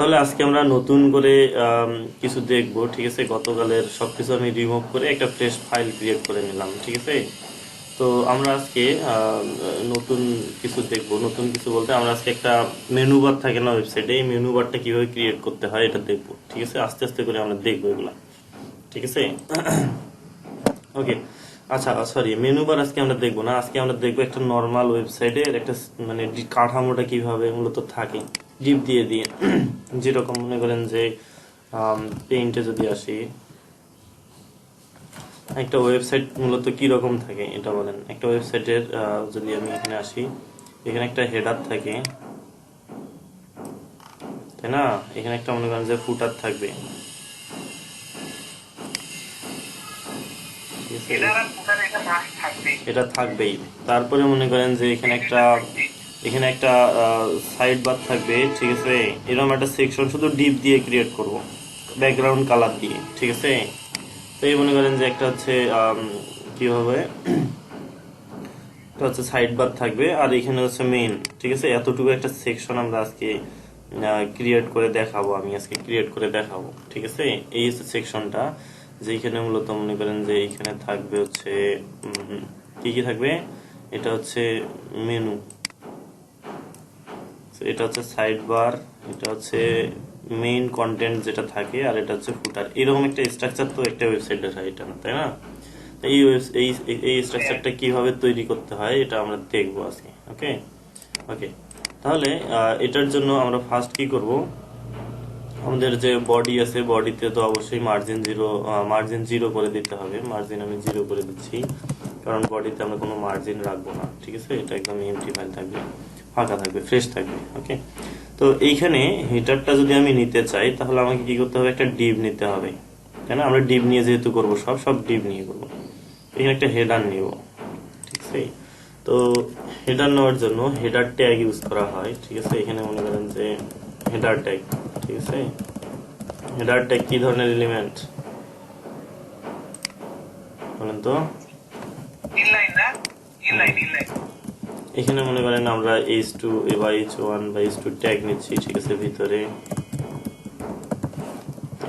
তাহলে আজকে আমরা নতুন করে কিছু দেখবো, ঠিক আছে। গতকালের সবকিছু আমি রিমুভ করে একটা ফ্রেশ ফাইল ক্রিয়েট করে নিলাম, ঠিক আছে। তো আমরা আজকে নতুন কিছু দেখবো। নতুন কিছু বলতে আমরা আজকে একটা মেনু বার থাকে না ওয়েবসাইটে, এই মেনু বারটা কিভাবে ক্রিয়েট করতে হয় এটা দেখবো, ঠিক আছে। আস্তে আস্তে করে আমরা দেখবো এগুলা, ঠিক আছে। ওকে, আচ্ছা সরি, মেনু বার আজকে আমরা দেখবো না। আজকে আমরা দেখবো একটা নর্মাল ওয়েবসাইটের একটা মানে কাঠামোটা কিভাবে মূলত থাকে ডিপ দিয়ে দিয়ে যেরকম মনে করেন যে পেইন্টে যদি আসি, একটা ওয়েবসাইট মূলত কি রকম থাকে এটা বলেন। একটা ওয়েবসাইটের যদি আমি এখানে আসি, এখানে একটা হেডার থাকে, তাই না। এখানে একটা মনে করেন যে ফুটার থাকবে, এটা থাকবেই। তারপরে মনে করেন যে এখানে একটা সাইড বার থাকবে, ঠিক আছে। এরকম একটা সেকশন শুধু ডিপ দিয়ে ক্রিয়েট করব, ব্যাকগ্রাউন্ড কালার দিয়ে, ঠিক আছে। তো এই মনে করেন যে একটা হচ্ছে কি হবে, এটা হচ্ছে সাইড বার থাকবে, আর এখানে হচ্ছে মেইন, ঠিক আছে। এতটুকু একটা সেকশন আমরা আজকে ক্রিয়েট করে দেখাবো, আমি আজকে ক্রিয়েট করে দেখাবো, ঠিক আছে। এই হচ্ছে সেকশনটা, যেখানে মূলত মনে করেন যে এখানে থাকবে হচ্ছে কি কি থাকবে। এটা হচ্ছে মেনু, এটা হচ্ছে সাইড বার, এটা হচ্ছে মেইন কন্টেন্ট যেটা থাকে, আর এটা হচ্ছে ফুটার। এরকম একটা স্ট্রাকচার তো একটা ওয়েবসাইটের হয়, এটা না, তাই না। এই এই এই স্ট্রাকচারটা কিভাবে তৈরি করতে হয় এটা আমরা দেখবো আজকে। ওকে ওকে, তাহলে এটার জন্য আমরা ফার্স্ট কি করব, আমাদের যে বডি আছে, বডিতে তো অবশ্যই মার্জিন জিরো করে দিতে হবে। মার্জিন আমি জিরো করে দিচ্ছি, কারণ বডিতে আমরা কোনো মার্জিন রাখবো না, ঠিক আছে। এটা একদম এমটি ফাইল থাকবে, ফাঁকা থাকবে, ফ্রেশ থাকবে। ওকে, তো এইখানে হিটারটা যদি আমি নিতে চাই, তাহলে আমাকে কি করতে হবে, একটা ডিভ নিতে হবে, তাই না। আমরা ডিভ নিয়ে যেহেতু করবো, সব ডিভ নিয়ে করবো। এখানে একটা হেডার নিব, ঠিক আছে। তো হেডার নেওয়ার জন্য হেডার ট্যাগ ইউজ করা হয়, ঠিক আছে। এখানে মনে করেন যে হেডার ট্যাগ, ঠিক আছে। হেডার ট্যাগ কি ধরনের এলিমেন্ট বলেন তো। এখানে মনে করেন আমরা h2 বা h1 বা h2 ট্যাগ নিচ্ছি, ঠিক আছে। ভিতরে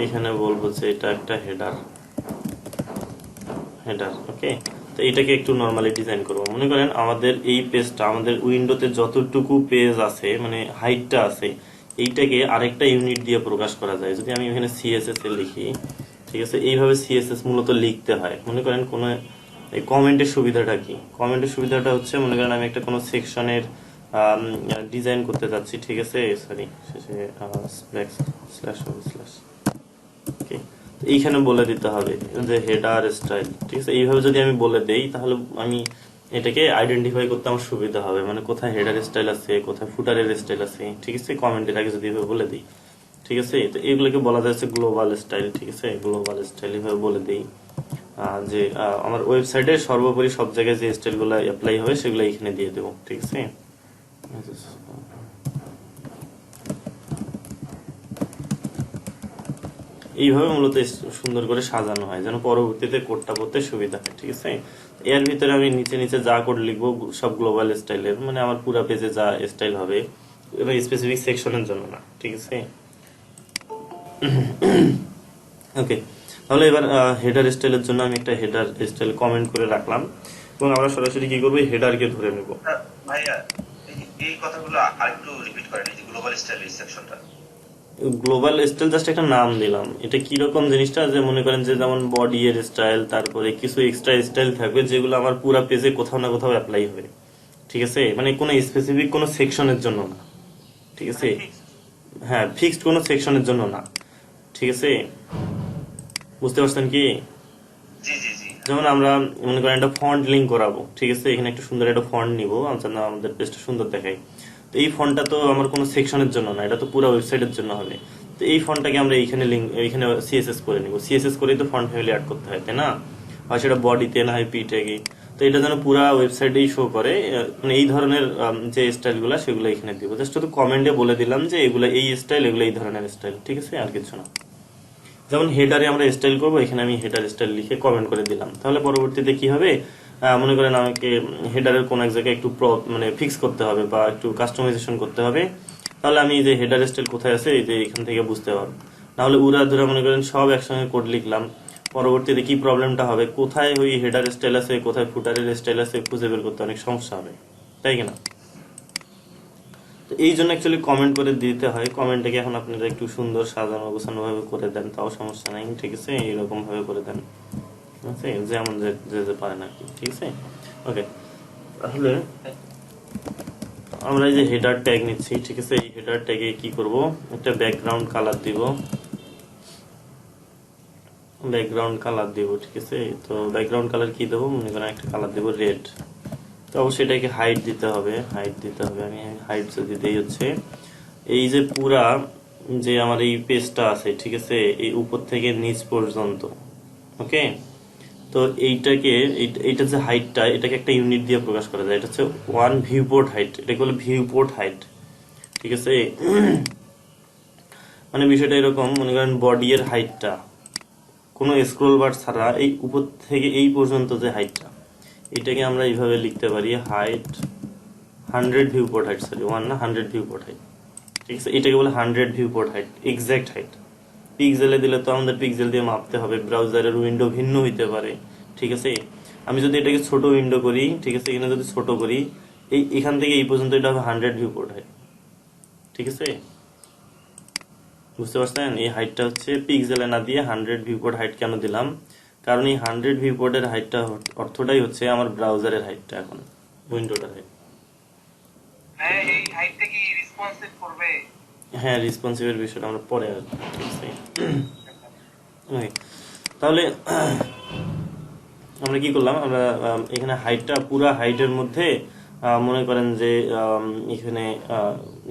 এখানে বলবো যে এটা একটা হেডার, ওকে। তো এটাকে একটু নরমালি ডিজাইন করব। মনে করেন আমাদের এই পেজটা, আমাদের উইন্ডোতে যতটুকু পেজ আছে, মানে হাইটটা আছে, এইটাকে আরেকটা ইউনিট দিয়ে প্রকাশ করা যায়। যদি আমি এখানে সিএসএস এ লিখি, ঠিক আছে। এইভাবে সিএসএস মূলত লিখতে হয়। মনে করেন কোনো এই কমেন্টের সুবিধাটা কি, কমেন্টের সুবিধাটা হচ্ছে মনে করেন আমি একটা কোনো সেকশনের ডিজাইন করতে যাচ্ছি, ঠিক আছে। সরি, শেষে স্ল্যাশ স্ল্যাশ, ওকে। এইখানে বলে দিতে হবে যে হেডার স্টাইল, ঠিক আছে। এইভাবে যদি আমি বলে দেই, তাহলে আমি এটাকে আইডেন্টিফাই করতে আমার সুবিধা হবে, মানে কোথায় হেডার স্টাইল আছে, কোথায় ফুটারের স্টাইল আছে, ঠিক আছে। কমেন্টের আগে যদি এভাবে বলে দিই, ঠিক আছে। তো এগুলোকে বলা যাচ্ছে গ্লোবাল স্টাইল, ঠিক আছে। গ্লোবাল স্টাইল এভাবে বলে দিই যে আমার ওয়েবসাইটে সর্বোপরি সব জায়গায় যে স্টাইলগুলো অ্যাপ্লাই হবে সেগুলো এখানে দিয়ে দেবো, ঠিক আছে। এইভাবে মূলত সুন্দর করে সাজানো হয়, যেন পরবর্তীতে কোডটা পড়তে সুবিধা হয়, ঠিক আছে। এর ভিতরে আমি নিচে নিচে যা কোড লিখবো সব গ্লোবাল স্টাইলের, মানে আমার পুরো পেজে যা স্টাইল হবে, এবার স্পেসিফিক সেকশনের জন্য না, ঠিক আছে। ওকে, তাহলে এবার হেডার স্টাইলের জন্য আমি একটা হেডার স্টাইল কমেন্ট করে রাখলাম, এবং আমরা সরাসরি কি করবো, হেডারকে ধরে নেব। ভাইয়া এই কথাগুলো আরেকটু রিপিট করেন, এই যে গ্লোবাল স্টাইল এই সেকশনটা। গ্লোবাল স্টাইল জাস্ট একটা নাম দিলাম। এটা কি রকম জিনিসটা, যে মনে করেন যে যেমন বডি এর স্টাইল, তারপরে কিছু এক্সট্রা স্টাইল থাকবে যেগুলো আমার পুরো পেজে কোথাও না কোথাও অ্যাপ্লাই হবে, ঠিক আছে। মানে কোনো স্পেসিফিক কোনো সেকশনের জন্য না, ঠিক আছে। হ্যাঁ, ফিক্সড কোনো সেকশনের জন্য না, ঠিক আছে। বুঝতে পারছেন কি। জি জি জি। যেমন আমরা মনে করেন একটা ফন্ট লিঙ্ক করাবো, ঠিক আছে। এখানে একটা সুন্দর একটা ফন্ট নিবো, যেন আমাদের পেজটা সুন্দর দেখায়। তো এই ফন্টটা তো আমার কোনো সেকশনের জন্য না, এটা তো পুরো ওয়েবসাইটের জন্য হবে। তো এই ফন্টটাকে আমরা এইখানে সিএসএস করে নিব। সিএসএস করেই তো ফন্ট ফ্যামিলি অ্যাড করতে হয়, তাই না। হয় সেটা বডিতে, না হয় পি ট্যাগে। তো এটা যেন পুরা ওয়েবসাইটেই শো করে, মানে এই ধরনের যে স্টাইলগুলো সেগুলো এখানে দিব। জাস্ট শুধু কমেন্টে বলে দিলাম যে এগুলো এই স্টাইল, এগুলো এই ধরনের স্টাইল, ঠিক আছে, আর কিছু না। যেমন হেডারে আমরা স্টাইল করব, এখানে আমি হেডার স্টাইল লিখে কমেন্ট করে দিলাম। তাহলে পরবর্তীতে কি হবে, মনে করেন আমাকে হেডারের কোন এক জায়গায় একটু মানে ফিক্স করতে হবে বা একটু কাস্টমাইজেশন করতে হবে, তাহলে আমি এই যে হেডার স্টাইল কোথায় আছে এই যে এখান থেকে বুঝতে পারবো। নাহলে উড়া ধরে মনে করেন সব একসঙ্গে কোড লিখলাম, পরবর্তীতে কি প্রবলেমটা হবে, কোথায় ওই হেডার স্টাইল আছে কোথায় ফুটারের স্টাইল আছে খুঁজে বের করতে অনেক সমস্যা হবে, তাই কিনা? তো এই জন্য অ্যাকচুয়ালি কমেন্ট করে দিতে হয়। কমেন্টটাকে এখন আপনারা একটু সুন্দর সাজানো গোছানো ভাবে করে দেন, তাও সমস্যা নাই, ঠিক আছে? এইরকম ভাবে করে দেন, ঠিক আছে? যেমন যে যে যে পারেন আর কি, ঠিক আছে? ওকে, তাহলে আমরা এই যে হেডার ট্যাগ নিচ্ছি, ঠিক আছে? এই হেডার ট্যাগে কি করব, একটা ব্যাকগ্রাউন্ড কালার দিব, ব্যাকগ্রাউন্ড কালার দিব, ঠিক আছে? তো ব্যাকগ্রাউন্ড কালার কি দেবো, মনে করেন একটা কালার দেবো রেড। তো অবশ্যই এটাকে হাইট দিতে হবে, হাইট দিতে হবে। আমি হাইট যদি দেই হচ্ছে এই যে পুরা যে আমার এই পেজটা আছে, ঠিক আছে, এই উপর থেকে নিচ পর্যন্ত, ওকে? তো এইটাকে এইটা যে হাইটটা, এটাকে একটা ইউনিট দিয়ে প্রকাশ করা যায়, এটা হচ্ছে ওয়ান ভিউপোর্ট হাইট, এটাকে বলে ভিউপোর্ট হাইট, ঠিক আছে? মানে বিষয়টা এরকম, মনে করেন বডি এর হাইটটা কোনো স্ক্রল বার ছাড়া এই উপর থেকে এই পর্যন্ত যে হাইটটা, এটাকে আমরা এইভাবে লিখতে পারি হাইট 100 ভিউপোর্ট হাইট, সরি 1 না 100 ভিউপোর্ট হাইট, ঠিক আছে? এটাকে বলে 100 ভিউপোর্ট হাইট, এক্সাক্ট হাইট। পিক্সেলে দিলে তো আমাদের পিক্সেল দিয়ে মাপতে হবে, ব্রাউজারের উইন্ডো ভিন্ন হইতে পারে, ঠিক আছে? আমি যদি এটাকে ছোট উইন্ডো করি, ঠিক আছে, এখানে যদি ছোট করি, এই এখান থেকে এই পর্যন্ত এটা হবে 100 ভিউপোর্ট হাইট, ঠিক আছে? বুঝতে পারছেন? এই হাইটটা হচ্ছে পিক্সেলে না দিয়ে 100 ভিউপোর্ট হাইট কেন দিলাম, কারণ এই 100 ভিউপোর্টের হাইটটা অর্থটাই হচ্ছে আমার ব্রাউজারের হাইটটা, এখন উইন্ডোটার হাইট। হ্যাঁ, এই হাইটটা কি রেসপন্সিভ করবে? হ্যাঁ, রেসপন্সিভের বিষয়টা আমরা পরে আসবো, ঠিক আছে? Okay, তাহলে আমরা কি করলাম, আমরা এখানে হাইটটা পুরা হাইটের মধ্যে মনে করেন যে এখানে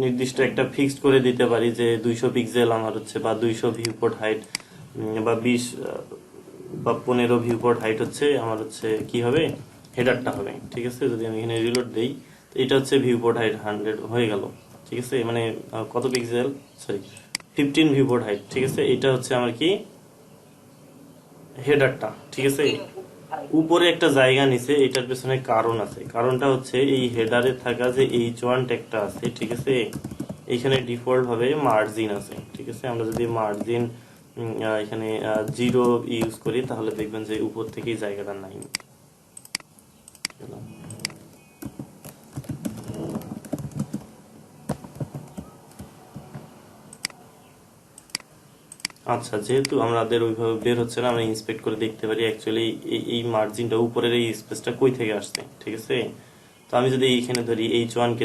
নির্দিষ্ট একটা ফিক্সড করে দিতে পারি যে 200 পিক্সেল আমার হচ্ছে, বা 200 ভিউপোর্ট হাইট, বা 20 বা 15 ভিউপোর্ট হাইট হচ্ছে আমার হচ্ছে কি হবে, হেডারটা হবে, ঠিক আছে? যদি আমি এখানে রিলোড দেই, তো এটা হচ্ছে ভিউপোর্ট হাইট 100 হয়ে গেল, ঠিক আছে? মানে কত পিক্সেল, সরি 15 ভিউপোর্ট হাইট, ঠিক আছে? এটা হচ্ছে আমার কি হেডারটা, ঠিক আছে? উপরে একটা জায়গা নিছে, এটার পেছনে কারণ আছে। কারণটা হচ্ছে এই হেডারে থাকা যে H1 ট্যাগটা আছে, ঠিক আছে, এখানে ডিফল্ট ভাবে মার্জিন আছে, ঠিক আছে? আমরা যদি মার্জিন এখানে 0 ইউজ করি, তাহলে দেখবেন যে উপর থেকেই জায়গাটা নাই। আচ্ছা, যেহেতু আমাদের ওইভাবে বের হচ্ছে না, আমরা ইন্সপেক্ট করে দেখতে পারি অ্যাকচুয়ালি এই মার্জিনটা উপরের এই স্পেসটা কই থেকে আসছে, ঠিক আছে? তো আমি যদি এইখানে ধরি H1 কে,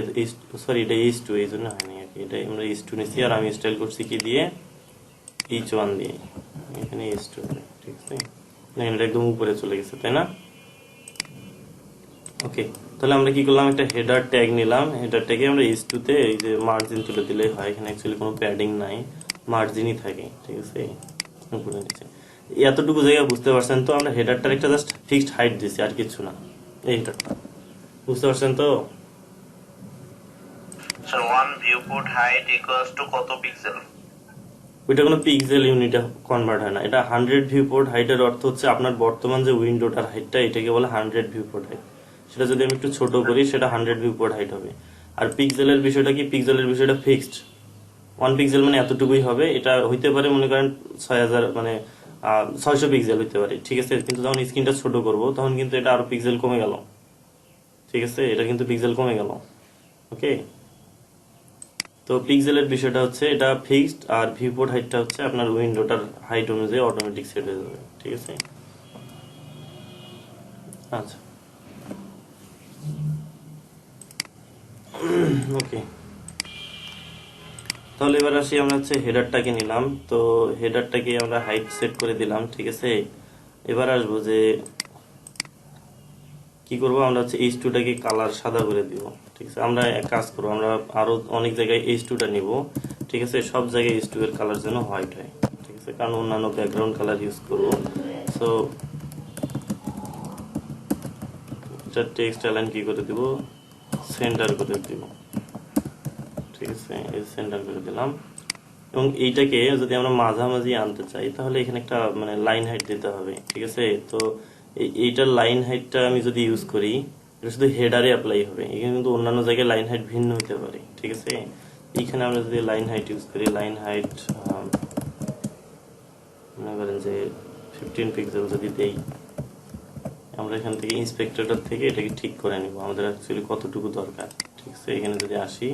সরি এটা H2, এই জন্য হয়নি আর কি, এটা আমরা H2 নিচ্ছি, আর আমি স্টাইল করছি কি দিয়ে, H1 দিয়ে, এখানে H2 হবে, ঠিক আছে? দেখেন এটা একদম উপরে চলে গেছে, তাই না? ওকে, তাহলে আমরা কি করলাম, একটা হেডার ট্যাগ নিলাম, হেডার ট্যাগে আমরা H2 তে এই যে মার্জিন তুলে দিলেই হয়, এখানে অ্যাকচুয়ালি কোনো প্যাডিং নাই, মার্জিনই থাকে, ঠিক আছে? উপরে নিচে এতটুকু জায়গা বুঝতে পারছেন তো? আমরা হেডারটার একটা জাস্ট ফিক্সড হাইট দিছি, আর কিছু না। এই হেডারটা বুঝতে পারছেন তো? Sir 1 viewport height equals to কত পিক্সেল? ওইটা কোনো পিক্সেল ইউনিটে কনভার্ট হয় না, এটা 100 ভিউপোর্ট হাইটের অর্থ হচ্ছে আপনার বর্তমান যে উইন্ডোটার হাইটটা, এটাকে বলে 100 ভিউপোর্ট হাইট। সেটা যদি আমি একটু ছোট করি, সেটা 100 ভিউপোর্ট হাইট হবে। আর পিক্সেলের বিষয়টা কি, পিক্সেলের বিষয়টা ফিক্সড, 1 পিক্সেল মানে এতটুকুই হবে। এটা হইতে পারে মনে করেন 6000 মানে 600 পিক্সেল হইতে পারে, ঠিক আছে? কিন্তু যখন স্ক্রিনটা ছোট করব, তখন কিন্তু এটা আরো পিক্সেল কমে গেল, ঠিক আছে? এটা কিন্তু পিক্সেল কমে গেল, ওকে? তো পিক্সেলের বিষয়টা হচ্ছে এটা ফিক্সড, আর ভিউপোর্ট হাইটটা হচ্ছে আপনার উইন্ডোটার হাইট অনুযায়ী অটোমেটিক সেট হয়ে যাবে, ঠিক আছে? আচ্ছা, ওকে, তাহলে এবার আসি, আমরা হচ্ছে হেডারটাকে নিলাম, তো হেডারটাকে আমরা হাইট সেট করে দিলাম, ঠিক আছে? এবার আসবো যে কি করব, আমরা হচ্ছে H2 টাকে কালার সাদা করে দিব, ঠিক আছে? আমরা এক কাজ করবো, আমরা আরো অনেক জায়গায় H2 টা নিব, ঠিক আছে? সব জায়গায় H2 এর কালার যেন হোয়াইট হয়, ঠিক আছে? কারণ অন্যান্য ব্যাকগ্রাউন্ড কালার ইউজ করব। সো এটা টেক্সট অ্যালাইন কি করে দিব, সেন্টার করে দিব, ঠিক আছে? এই সেন্টার করে দিলাম। এবং এইটাকে যদি আমরা মাঝামাঝি আনতে চাই, তাহলে এখানে একটা মানে লাইন হাইট দিতে হবে, ঠিক আছে? তো এইটার লাইন হাইটটা আমি যদি ইউজ করি, এটা শুধু হেডারে অ্যাপ্লাই হবে, এখানে কিন্তু অন্যান্য জায়গায় লাইন হাইট ভিন্ন হতে পারে, ঠিক আছে? এইখানে আমরা যদি লাইন হাইট ইউজ করি, লাইন হাইট মনে করেন যে 15 পিক্সেল যদি দেই, আমরা এখান থেকে ইন্সপেক্টর থেকে এটাকে ঠিক করে নিব আমাদের অ্যাকচুয়ালি কতটুকু দরকার। ঠিক আছে, এখানে যদি আসি,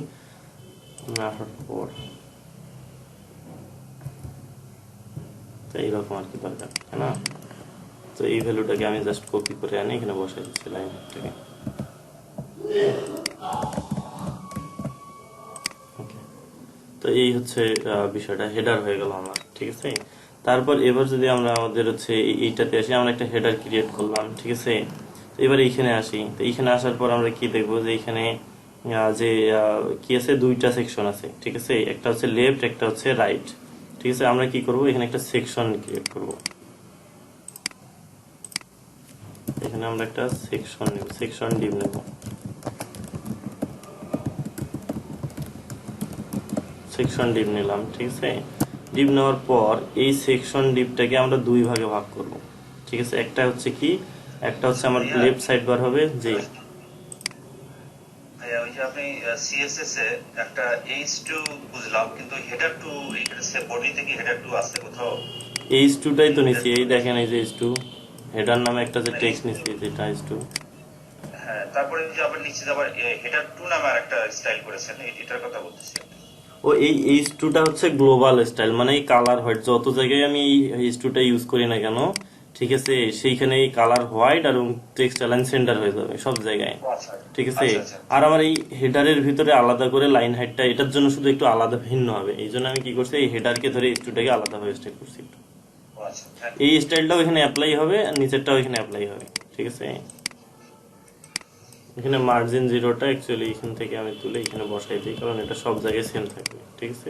আসার পর তো এইরকম আর কি দরকার, তাই না? তো এই ভ্যালুটাকে আমি জাস্ট কপি করে আনি, এখানে বসাই দিচ্ছি লাইন থেকে। তো এই হচ্ছে বিষয়টা, হেডার হয়ে গেল আমার। ঠিক আছে, তারপর এবার যদি আমরা আমাদের হচ্ছে এইটাতে আসি, আমরা একটা হেডার ক্রিয়েট করলাম। ঠিক আছে, তো এবার এইখানে আসি। তো এইখানে আসার পর আমরা কি দেখবো যে এখানে যে কি আছে, দুইটা সেকশন আছে। ঠিক আছে, একটা হচ্ছে লেফট, একটা হচ্ছে রাইট। ঠিক আছে, আমরা কি করব, এখানে একটা সেকশন ক্রিয়েট করব। এখানে আমরা একটা সেকশন নেব, সেকশন ডিভ নেব। সেকশন ডিভ নিলাম। ঠিক আছে, ডিভ নেওয়ার পর এই সেকশন ডিভটাকে আমরা দুই ভাগে ভাগ করব। ঠিক আছে, একটা হচ্ছে কি, একটা হচ্ছে আমার লেফট সাইড বার হবে যে ওই যে আপনি সিএসএস এ একটা h2 বুঝলাম, কিন্তু হেডার টু এখানে সে বডিতে কি হেডার টু আছে কোথাও? h2টাই তো নিছি, এই দেখেন এই যে h2 হেডার নামে একটা যে টেক্সট নিছি, যেটা h2। হ্যাঁ, তারপরে যে আবার নিচে আবার হেডার টু নামে একটা স্টাইল করেছেন, এটার কথা বলতেছি। ও এই h2টা হচ্ছে গ্লোবাল স্টাইল, মানে এই কালার হোয়াইট, যত জায়গায় আমি এই h2টা ইউজ করি না কেন, ঠিক আছে, সেইখানে এই কালার হোয়াইট আর টেক্সট অ্যালাইন সেন্টার হয়ে যাবে সব জায়গায়। ঠিক আছে, আর আমার এই হেডারের ভিতরে আলাদা করে লাইন হাইটটা এটার জন্য শুধু একটু আলাদা ভিন্ন হবে, এই জন্য আমি কি করছি, এই হেডারকে ধরে h2টাকে আলাদা ভাবে স্টাইল করছি। এই স্টাইলটাও এখানে অ্যাপ্লাই হবে আর নিচেরটাও এখানে অ্যাপ্লাই হবে। ঠিক আছে, এখানে মার্জিন জিরোটা অ্যাকচুয়ালি এখান থেকে আমি তুলে এখানে বসাই দিই, কারণ এটা সব জায়গায় সেম থাকবে। ঠিক আছে,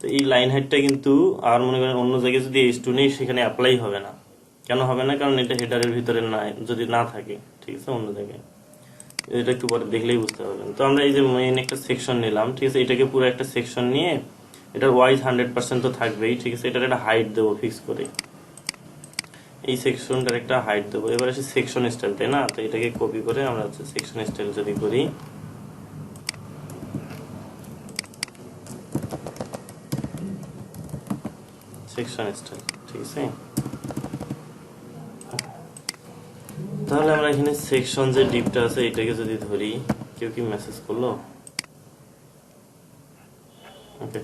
তো এই লাইন হাইটটা কিন্তু আর মনে করেন অন্য জায়গায় যদি h2 নেই, সেখানে অ্যাপ্লাই হবে না। কেন হবে না, কারণ এটা হেডারের ভিতরে না, যদি না থাকে। ঠিক আছে, অন্য জায়গায়, এটা একটু পরে দেখলেই বুঝতে পারবেন। তো আমরা এই যে মেইন একটা সেকশন নিলাম। ঠিক আছে, এটাকে পুরো একটা সেকশন নিয়ে এটার ওয়াইজ 100% তো থাকবেই। ঠিক আছে, এটার একটা হাইট দেবো ফিক্স করে, এই সেকশনটার একটা হাইট দেবো। এবার আসে সেকশন স্টাইল, তাই না? তো এটাকে কপি করে আমরা হচ্ছে সেকশন স্টাইল যদি করি, সেকশন স্টাইল। ঠিক আছে, তাহলে আমরা এখানে সেকশন যে ডিপটা আছে এটাকে যদি ধরি, কেউ কি মেসেজ করলো? ওকে,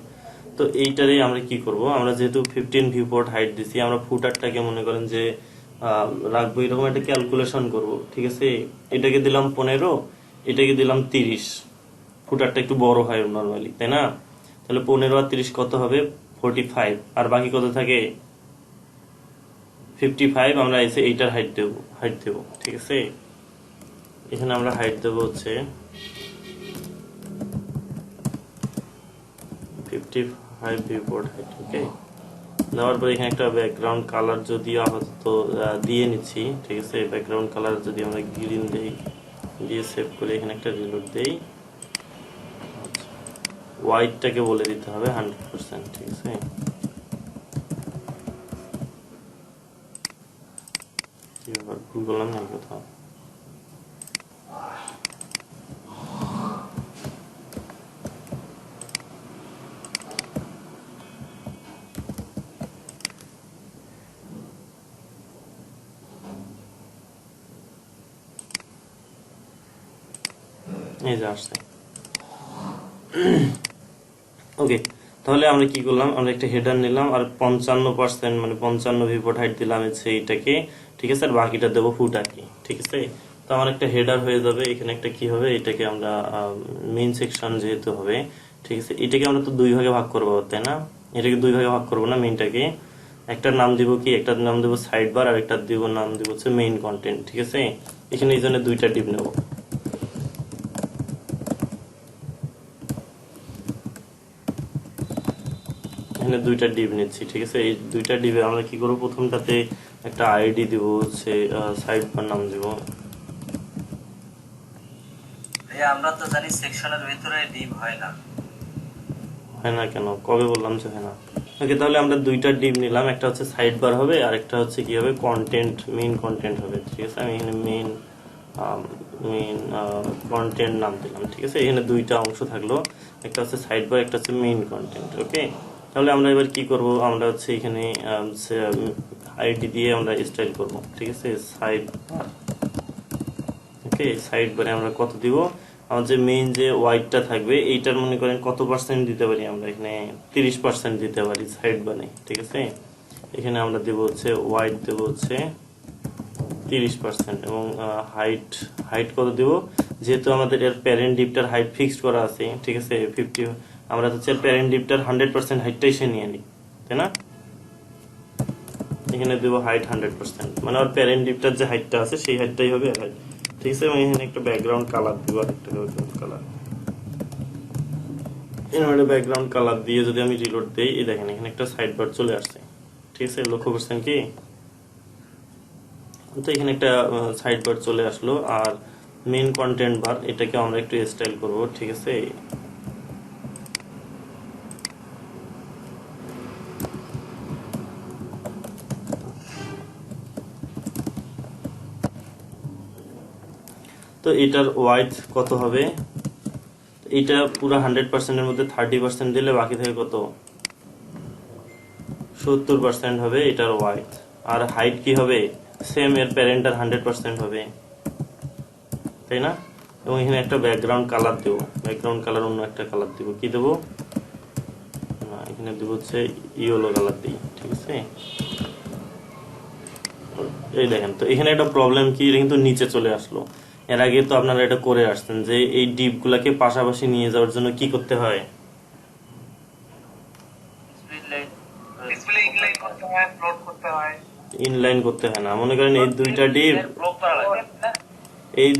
তো এইটারে আমরা কি করব, আমরা যেহেতু 15 ভিউ পোর্ট হাইট দিছি, আমরা ফুটারটাকে মনে করেন যে রাখবো এরকম একটা ক্যালকুলেশন করব। ঠিক আছে, এটাকে দিলাম 15, এটাকে দিলাম 30। ফুটারটা একটু বড় হয় নরমালি, তাই না? তাহলে 15 আর 30 কত হবে, 45। আর বাকি কত থাকে, 55। আমরা এসে এইটার হাইট দেবো। ঠিক আছে, এখানে আমরা হাইট দেবো হচ্ছে 55 ভিউপোর্ট হাইট। ওকে, দেওয়ার পরে এখানে একটা ব্যাকগ্রাউন্ড কালার যদি আপাতত দিয়ে নিচ্ছি। ঠিক আছে, ব্যাকগ্রাউন্ড কালার যদি আমরা গ্রিন দেই, দিয়ে সেভ করে এখানে একটা রিলোড দেই, হোয়াইটটাকে বলে দিতে হবে 100%। ঠিক আছে, ভুল করলাম না কোথাও। এই যে আসছে। ওকে, তাহলে আমরা কি করলাম, আমরা একটা হেডার নিলাম আর 55% মানে 55 ভিউপোর্ট হাইট দিলাম হচ্ছে এইটাকে। ঠিক আছে, আর বাকিটা দেবো ফুটার কি। ঠিক আছে, তো আমার একটা হেডার হয়ে যাবে। এখানে একটা কি হবে, এটাকে আমরা মেইন সেকশন যেহেতু হবে, ঠিক আছে, এটাকে আমরা তো দুই ভাগে ভাগ করবো, তাই না? এটাকে দুই ভাগে ভাগ করবো না, মেইনটাকে একটার নাম দিব কি, একটার নাম দেবো সাইড বার, আর একটা দিব নাম দিব হচ্ছে মেইন কন্টেন্ট। ঠিক আছে, এখানে এই জন্য দুইটা ডিপ নেবো। এখানে দুইটা ডিপ নিচ্ছি। ঠিক আছে, এই দুইটা ডিপে আমরা কি করবো, প্রথমটাতে একটা আইডি দিব হচ্ছে সাইড বার নাম দিব। আমরা তো জানি সেকশনের ভিতরে ডিপ হয় না। হয় না কেন, কবে বললাম যে হয় না? ওকে, তাহলে আমরা দুইটা ডিপ নিলাম, একটা হচ্ছে সাইড বার হবে আর একটা হচ্ছে কি হবে, কন্টেন্ট, মেইন কন্টেন্ট হবে। ঠিক আছে, আমি এখানে মেইন মেইন কন্টেন্ট নাম দিলাম, ঠিক আছে। এখানে দুইটা অংশ থাকলো, একটা হচ্ছে সাইড বার, একটা হচ্ছে মেইন কন্টেন্ট। ওকে, তাহলে আমরা এবার কি করব, আমরা হচ্ছে এখানে আইডি দিয়ে আমরা স্টাইল করব, ঠিক আছে। সাইড বার, ওকে, সাইড বারে আমরা কত দিব, আমার যে মেইন যে ওয়াইডটা থাকবে এইটার মনে করেন কত পার্সেন্ট দিতে পারি, আমরা এখানে 30% দিতে পারি সাইড বারে, ঠিক আছে। এখানে আমরা দেব হচ্ছে ওয়াইড দেব হচ্ছে 30% এবং হাইট হাইট কত দিব, যেহেতু আমাদের এর প্যারেন্ট ডিপটার হাইট ফিক্সড করা আছে, ঠিক আছে 50, আমরা হচ্ছে প্যারেন্ট ডিপটার 100% হাইটটাই সে নিয়ে নিই, তাই না। এখানে দেবো হাইট 100%, মানে ওর প্যারেন্ট ডিপটার যে হাইটটা আছে সেই হাইটটাই হবে আর হাইট, ঠিক আছে। এবং এখানে একটা ব্যাকগ্রাউন্ড কালার দিব, আরেকটা ব্যাকগ্রাউন্ড কালার, এখানে ব্যাকগ্রাউন্ড কালার দিয়ে যদি আমি রিলোড দেই, এই দেখেন এখানে একটা সাইড বার চলে আসছে, ঠিক আছে। লক্ষ্য করছেন কি, তো এখানে একটা সাইড বার চলে আসলো। আর মেইন কন্টেন্ট বার, এটাকে আমরা একটু স্টাইল করব, ঠিক আছে। তো এটার ওয়াইড কত হবে, এটা পুরো 100% এর মধ্যে 30% দিলে বাকি থাকে কত, 70% হবে এটার ওয়াইড। আর হাইট কি হবে, সেম এর প্যারেন্টার 100% হবে, তাই না। এবং এখানে একটা ব্যাকগ্রাউন্ড কালার দেবো, ব্যাকগ্রাউন্ড কালার অন্য একটা কালার দিব, কি দেবো না, এখানে দেব হচ্ছে ইয়েলো কালার দিই, ঠিক আছে। এই দেখেন, তো এখানে একটা প্রবলেম কি, এটা কিন্তু নিচে চলে আসলো। এর আগে তো আপনারা এটা করে আসছেন যে এই ডিপ গুলাকে পাশাপাশি নিয়ে যাওয়ার জন্য কি করতে হয়, ডিসপ্লে ইনলাইন করতে হয়, ফ্লোট করতে হয়। ইনলাইন করতে হয় না, মনে করেন এই দুইটা ডিপ, ব্লক করা লাগে না। এই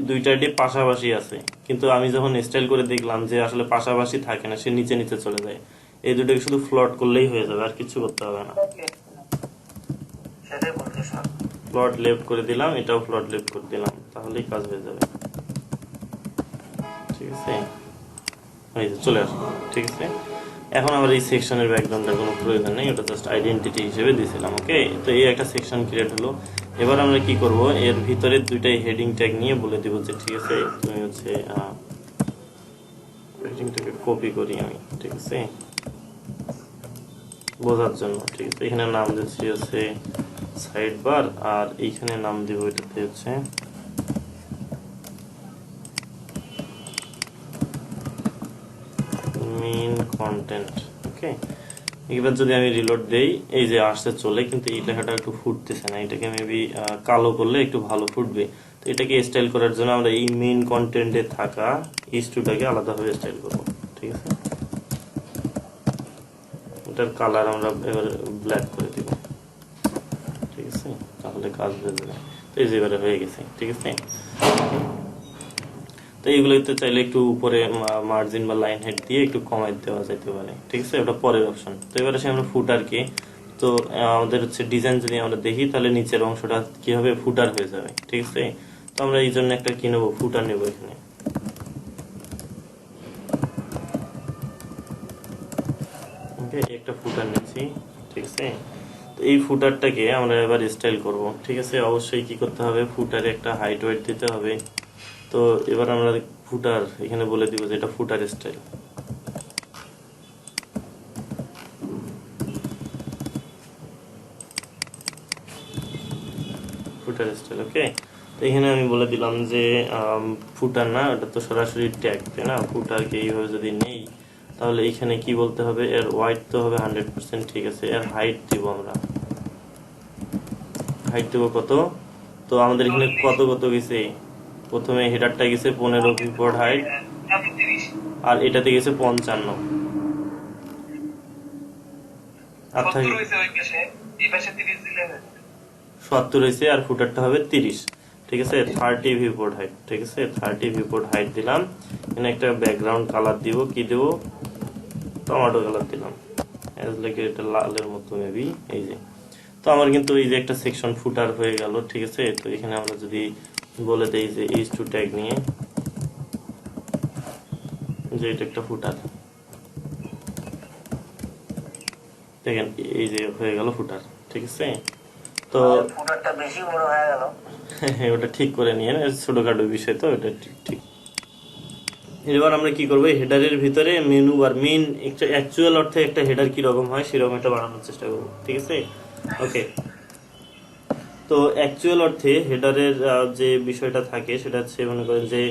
দুইটা ডিপ পাশাপাশি আছে, কিন্তু আমি যখন স্টাইল করে দেখলাম যে আসলে পাশাপাশি থাকে না, সে নিচে নিচে চলে যায়। এই দুটোকে শুধু ফ্লট করলেই হয়ে যাবে, আর কিছু করতে হবে না। সেটাই বলতে স্যার। ফ্লট লেফট করে দিলাম, এটাও ফ্লট লেফট করে দিলাম, তাহলেই কাজ হয়ে যাবে, ঠিক আছে। এই যে চলে আসলো, ঠিক আছে। এখন আমার এই সেকশনের ব্যাকগ্রাউন্ডের কোনো প্রয়োজন নেই, ওটা জাস্ট আইডেন্টিটি হিসেবে দিয়েছিলাম। ওকে, তো এই একটা সেকশন ক্রিয়েট হলো। এবার আমরা কি করব, এর ভিতরে দুইটাই হেডিং ট্যাগ নিয়ে বলে দিব যে ঠিক আছে তুমি হচ্ছে হেডিংটাকে কপি করি আমি, ঠিক আছে, বোঝার জন্য, ঠিক আছে। এখানে নাম দিচ্ছি হচ্ছে সাইড বার, আর এইখানে নাম দিব এটাতে হচ্ছে মেইন কন্টেন্ট। ওকে, এবার যদি আমি রিলোড দেই, এই যে আসছে চলে, কিন্তু এই লেখাটা একটু ফুটতেছে না, এটাকে মেবি কালো করলে একটু ভালো ফুটবে। তো এটাকে স্টাইল করার জন্য আমরা এই মেইন কন্টেন্টে থাকা ইস্টুটাকে আলাদাভাবে স্টাইল করব, ঠিক আছে। এটার কালার আমরা এবার ব্ল্যাক করে দিব, ঠিক আছে, তাহলে কাজ হয়ে যাবে। তো এই যে এবারে হয়ে গেছে, ঠিক আছে। তো এইগুলোতে চাইলে একটু উপরে মার্জিন বা লাইন হেড দিয়ে একটু কমাই দেওয়া যেতে পারে, ঠিক আছে, ওটা পরের অপশন। তো এবার আসে আমরা ফুটারকে, তো আমাদের হচ্ছে ডিজাইন যদি আমরা দেখি, তাহলে নিচের অংশটা কি হবে, ফুটার হয়ে যাবে, ঠিক আছে। তো আমরা এই জন্য একটা কি নেবো, ফুটার নেবো এখানে, ওকে, একটা ফুটার নিচ্ছি, ঠিক আছে। তো এই ফুটারটাকে আমরা এবার স্টাইল করব, ঠিক আছে। অবশ্যই কি করতে হবে, ফুটারে একটা হাইট ওয়েট দিতে হবে। তো এবার আমরা ফুটার এখানে বলে দিব যে এটা ফুটার স্টাইল, ফুটার স্টাইল। ওকে, তো এখানে আমি বলে দিলাম যে ফুটার না, এটা তো সরাসরি ট্যাগ, তাই না। ফুটারকে এইভাবে যদি নেই, তাহলে এখানে কি বলতে হবে, এর ওয়াইড তো হবে 100%, ঠিক আছে। এর হাইট দিব আমরা, হাইট দিব কত, তো আমাদের এখানে কত কত গেছে, প্রথমে হেডারটা গেছে 15 ভিউপোর্ট হাইট, আর এটাতে গেছে 55, আর 70 হয়েছে, আর ফুটারটা হবে 30, ঠিক আছে। 30 ভিউপোর্ট হাইট, ঠিক আছে, 30 ভিউপোর্ট হাইট দিলাম। এখানে একটা ব্যাকগ্রাউন্ড কালার দিব, কি দেব, টমেটো কালার দিলাম, এজ লাইক এটা লালের মতো মেবি, এই যে। তো আমার কিন্তু এই যে একটা সেকশন ফুটার হয়ে গেল, ঠিক আছে। তো এখানে আমরা যদি বলে দেই যে h2 ট্যাগ নিয়ে যে এটা একটা ফুটার, দেখেন এই যে হয়ে গেল ফুটার, ঠিক আছে। তো তো ফুটারটা বেশি বড় হয়ে গেল। ওটা ঠিক করে নিয়ে ছোটখাটো বিষয়, তো এটা ঠিক। এবার আমরা কি করবো, হেডারের ভিতরে মেনু বার, মেইন একটা অ্যাকচুয়াল অর্থে একটা হেডার কি রকম হয় সেরকম একটা বানানোর চেষ্টা করবো, ঠিক আছে। ওকে, তো অ্যাকচুয়াল অর্থে হেডারের যে বিষয়টা থাকে সেটা হচ্ছে মনে করেন যে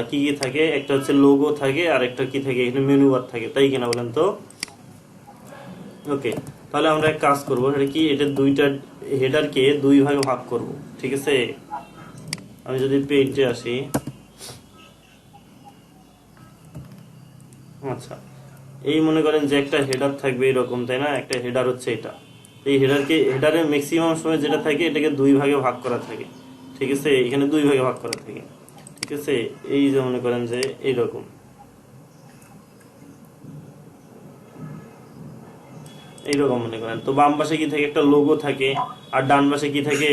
কি কি থাকে, একটা হচ্ছে লোগো থাকে আর একটা কি থাকে, এখানে মেনু বার থাকে, তাই কিনা বলেন তো। ওকে, তাহলে আমরা এক কাজ করবো, সেটা কি, এটা দুইটা হেডারকে দুই ভাগে ভাগ করব, ঠিক আছে। আমি যদি পেইন্টে আসি, আচ্ছা, এই মনে করেন যে একটা হেডার থাকবে এরকম, তাই না, একটা হেডার হচ্ছে এটা। এই হেডারের ম্যাক্সিমাম সময় যেটা থাকে এটাকে দুই ভাগে ভাগ করা থাকে, ঠিক আছে, এখানে দুই ভাগে ভাগ করা থাকে, ঠিক আছে। এই যে মনে করেন যে এইরকম, এইরকম মনে করেন। তো বাম পাশে কি থাকে, একটা লোগো থাকে, আর ডান পাশে কি থাকে,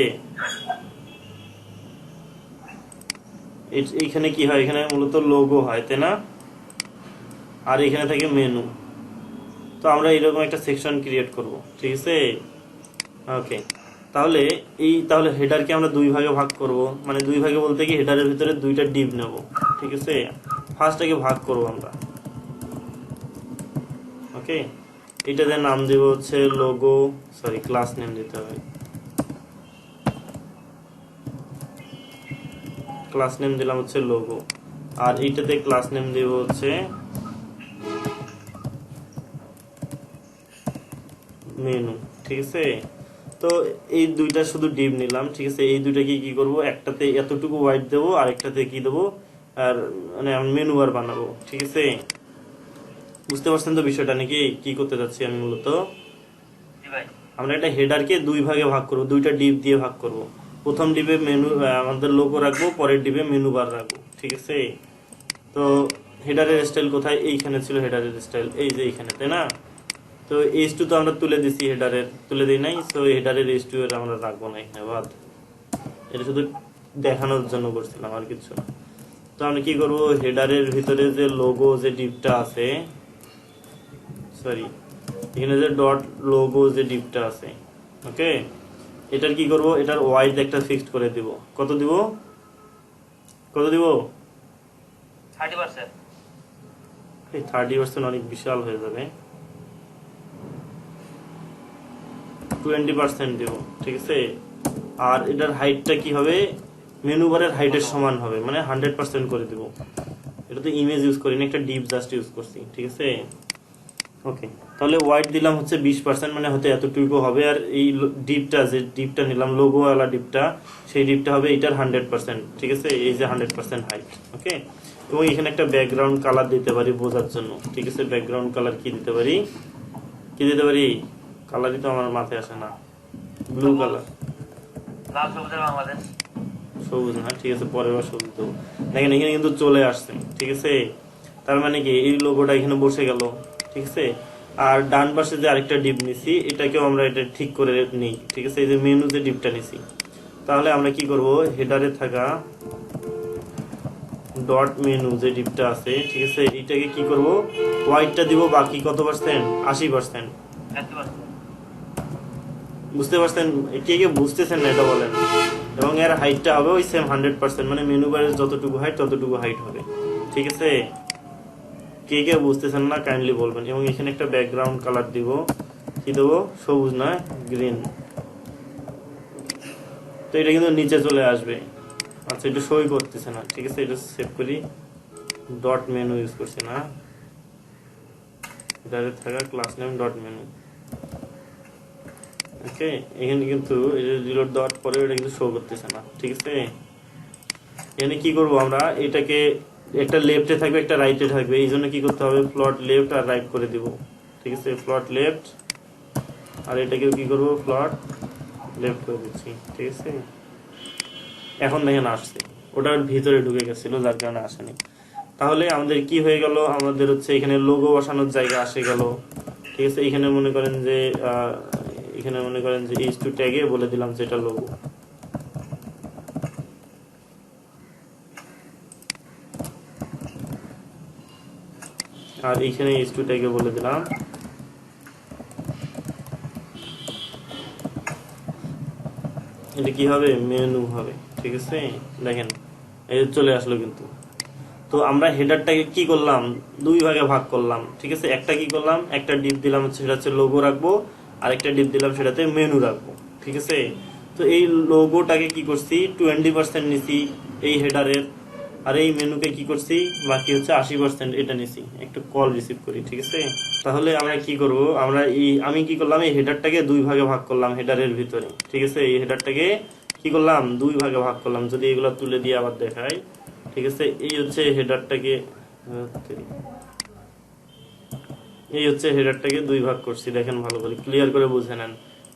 এইখানে কি হয়, এখানে মূলত লোগো হয়, তাই না, আর এখানে থাকে মেনু। তো আমরা এইরকম একটা সেকশন ক্রিয়েট করব, ঠিক আছে। ওকে, তাহলে হেডারকে আমরা দুই ভাগে ভাগ করব, মানে দুই ভাগে বলতে কি, হেডারের ভিতরে দুইটা ডিভ নেব, ঠিক আছে। ফার্স্টটাকে ভাগ করব আমরা, ওকে। এটাতে নাম দেব হচ্ছে লোগো, সরি ক্লাস নেম দিতে হবে, ক্লাস নেম দিলাম হচ্ছে লোগো, আর এইটাতে ক্লাস নেম দেব হচ্ছে মেনু, ঠিক আছে। তো এই দুইটা শুধু ডিভ নিলাম, ঠিক আছে। এই দুইটাকে কি করব, একটাতে এতটুকু হোয়াইট দেবো আর একটাতে কি দেবো, আর মানে মেনু বার বানাবো, ঠিক আছে। বুঝতে পারছেন তো বিষয়টা নাকি, কি করতে যাচ্ছি আমি মূলত। আমরা একটা হেডারকে দুই ভাগে ভাগ করব, দুইটা ডিভ দিয়ে ভাগ করব। প্রথম ডিভে মেনু আমাদের লোগো রাখবো, পরের ডিভে মেনু বার রাখবো, ঠিক আছে। তো হেডারের স্টাইল কোথায়, এইখানে ছিল হেডারের স্টাইল, এই যে এইখানে, তাই না। তো H2 তো আমরা তুলে দিছি, হেডারের তুলে দিই নাই, তো হেডারের H2 এর আমরা রাখবো না এখানে, বাদ। এটা শুধু দেখানোর জন্য করছিলাম, আর কিছু না। তো আমরা কি করব, হেডারের ভিতরে যে লোগো যে ডিপটা আছে, সরি এখানে যে ডট লোগো যে ডিপটা আছে, ওকে, এটার কি করব, এটার ওয়াইড একটা ফিক্সড করে দিব। কত দিব, কত দিব, 30%। এই 30% অনেক বিশাল হয়ে যাবে, 20% দিব, ঠিক আছে। আর এটার হাইটটা কি হবে, মেনু বারের হাইটের সমান হবে, মানে 100% করে দিব। এটা তো ইমেজ ইউজ করিনি, একটা ডিপ জাস্ট ইউজ করছি, ঠিক আছে। ওকে, তাহলে ওয়াইড দিলাম হচ্ছে 20%, মানে হয়তো এতটুকু হবে। আর এই ডিপটা, যে ডিপটা নিলাম লোগো ওয়ালা ডিপটা, সেই ডিপটা হবে এটার 100%, ঠিক আছে। এই যে 100% হাইট, ওকে। এবং এখানে একটা ব্যাকগ্রাউন্ড কালার দিতে পারি বোঝার জন্য, ঠিক আছে। ব্যাকগ্রাউন্ড কালার কি দিতে পারি, কি দিতে পারি, কালারই তো আমার মাথায় আসে না, ব্লু কালার, লাল সবুজের বাংলাদেশ, সবুজ না, ঠিক আছে, পরের বার সবুজ দেবো। দেখেন এখানে কিন্তু চলে আসছে, ঠিক আছে। তার মানে কি, এই লোগোটা এখানে বসে গেল, ঠিক আছে। আর ডান পাশে যে আরেকটা ডিপ নিছি, এটাকেও আমরা এটা ঠিক করে নিই, ঠিক আছে। এই যে মেনু যে ডিপটা নিছি, তাহলে আমরা কি করব, হেডারে থাকা ডট মেনু যে ডিপটা আছে, ঠিক আছে, এটাকে কি করব, হোয়াইটটা দিব, বাকি কত পার্সেন্ট, 80%। বুঝতে পারছেন, কে কে বুঝতেছেন না এটা বলেন। এবং এর হাইটটা হবে ওই সেম 100%, মানে মেনু বারের যতটুকু হাইট ততটুকু হাইট হবে, ঠিক আছে। কে কে বুঝতেছেন না কাইন্ডলি বলবেন। এবং এখানে একটা ব্যাকগ্রাউন্ড কালার দিব, কি দেবো, সবুজ না গ্রিন। তো এটা কিন্তু নিচে চলে আসবে, আচ্ছা এটা সই করতেছে না, ঠিক আছে। এটা সেভ করি, ডট মেনু ইউজ করছি না, এটাতে থাকা ক্লাস নেম ডট মেনু, ওকে। এখানে কিন্তু রিলোড দেওয়ার পরে এটা কিন্তু শো করতেছে না, ঠিক আছে। এখানে কি করব, আমরা এটাকে একটা লেফটে থাকবে একটা রাইটে থাকবে, এই জন্য কি করতে হবে, প্লট লেফট আর রাইট করে দিব, ঠিক আছে। প্লট লেফট, আর এটাকেও কি করব, প্লট লেফট করে দিচ্ছি, ঠিক আছে। এখন দেখেন আসছে, ওটার ভিতরে ঢুকে গেছিল যার কারণে আসেনি। তাহলে আমাদের কি হয়ে গেল, আমাদের হচ্ছে এখানে লোগো বসানোর জায়গা আসে গেল, ঠিক আছে। এখানে মনে করেন যে H2 ট্যাগে বলে দিলাম যে এটা লোগো, আর এইখানে H2 ট্যাগে বলে দিলাম এটা কি হবে, মেনু হবে। ঠিক আছে, দেখেন এই চলে আসলো কিন্তু। তো আমরা হেডারটাকে কি করলাম, দুই ভাগে ভাগ করলাম। ঠিক আছে, একটা কি করলাম, একটা ডিপ দিলাম হচ্ছে সেটা হচ্ছে লোগো রাখবো, আর একটা ডিপ দিলাম সেটাতে মেনু রাখবো। ঠিক আছে, তো এই লোগোটাকে কি করছি 20% নিছি এই হেডারের, আর এই মেনুকে কি করছি বাকি হচ্ছে 80% এটা নিছি। একটু কল রিসিভ করি। ঠিক আছে, তাহলে আমরা কি করব, আমি কি করলাম এই হেডারটাকে দুই ভাগে ভাগ করলাম হেডারের ভিতরে। ঠিক আছে, এই হেডারটাকে কি করলাম দুই ভাগে ভাগ করলাম। যদি এগুলো তুলে দিয়ে আবার দেখাই, ঠিক আছে, এই হচ্ছে হেডারটাকে দুই ভাগ করছি। দেখেন ভালো করে ক্লিয়ার করে বুঝে নেন।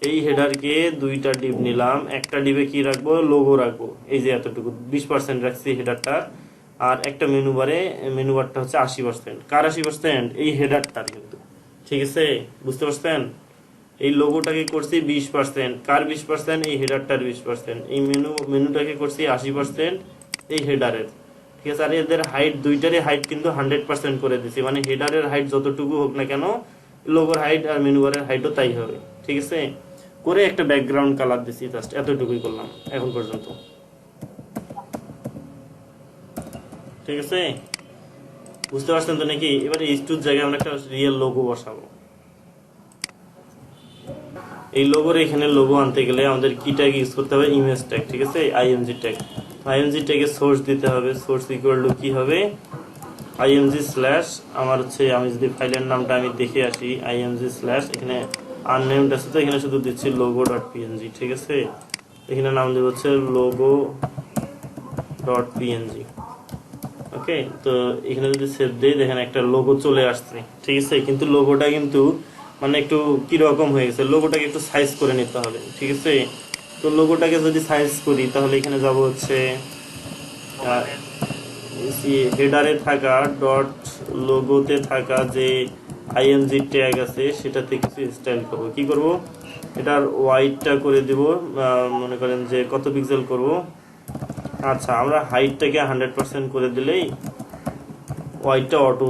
এই হেডারকে দুইটা ডিপ নিলাম, একটা ডিপে কি রাখবো, লোগো রাখবো, এই যে এতটুকু 20% রাখছি হেডারটা। আর একটা মেনু বারটা হচ্ছে 80%। কার 80%? এই হেডারটার কিন্তু। ঠিক আছে, বুঝতে পারছেন? এই লোগোটাকে করছি 20%, কার 20%? এই হেডারটার 20%। এই মেনুটাকে করছি 80% এই হেডারের। ঠিক আছে, আর এদের হাইট দুইটারই হাইট কিন্তু 100% করে দিছি, মানে হেডারের হাইট যতটুকু হোক না কেন লোগোর হাইট আর মেনু বারের হাইটও তাই হবে। ঠিক আছে, করে একটা ব্যাকগ্রাউন্ড কালার দিছি, জাস্ট এতটুকুই করলাম এখন পর্যন্ত। ঠিক আছে, বুঝতে পারছেন তো নাকি? এবার এই টুর জায়গায় আমরা একটা রিয়েল লোগো বসাবো। এই লোগোর এখানে লোগো আনতে গেলে আমাদের কি ট্যাগ ইউজ করতে হবে, ইমেজ ট্যাগ। ঠিক আছে, আইএমজি ট্যাগ। আইএমজি ট্যাগে সোর্স দিতে হবে। সোর্স ইকুয়াল টু কি হবে, আইএমজি স্ল্যাশ, আমার হচ্ছে আমি যদি ফাইলের নামটা আমি দেখে আসি, আইএমজি স্ল্যাশ, এখানে আননেমড আছে তো এখানে শুধু দিচ্ছি লোগো ডট পিএনজি। ঠিক আছে, এখানে নাম দেবো হচ্ছে লোগো ডট পিএনজি। ওকে, তো এখানে যদি সেভ দেই দেখেন একটা লোগো চলে আসছে। ঠিক আছে, কিন্তু লোগোটা কিন্তু মানে একটু কিরকম হয়ে গেছে, লোগোটাকে একটু সাইজ করে নিতে হবে। ঠিক আছে, তো লোগোটাকে যদি সাইজ করি তাহলে এখানে যাব হচ্ছে হেডারে থাকা ডট লোগোতে থাকা যে আইএনজি ট্যাগ আছে সেটাতে কিছু স্টাইল করব। কি করব, এটার ওয়াইডটা করে দিব, মনে করেন যে কত পিক্সেল করব। আচ্ছা, আমরা হাইটটাকে 100% করে দিলেই ওয়াইডটা অটো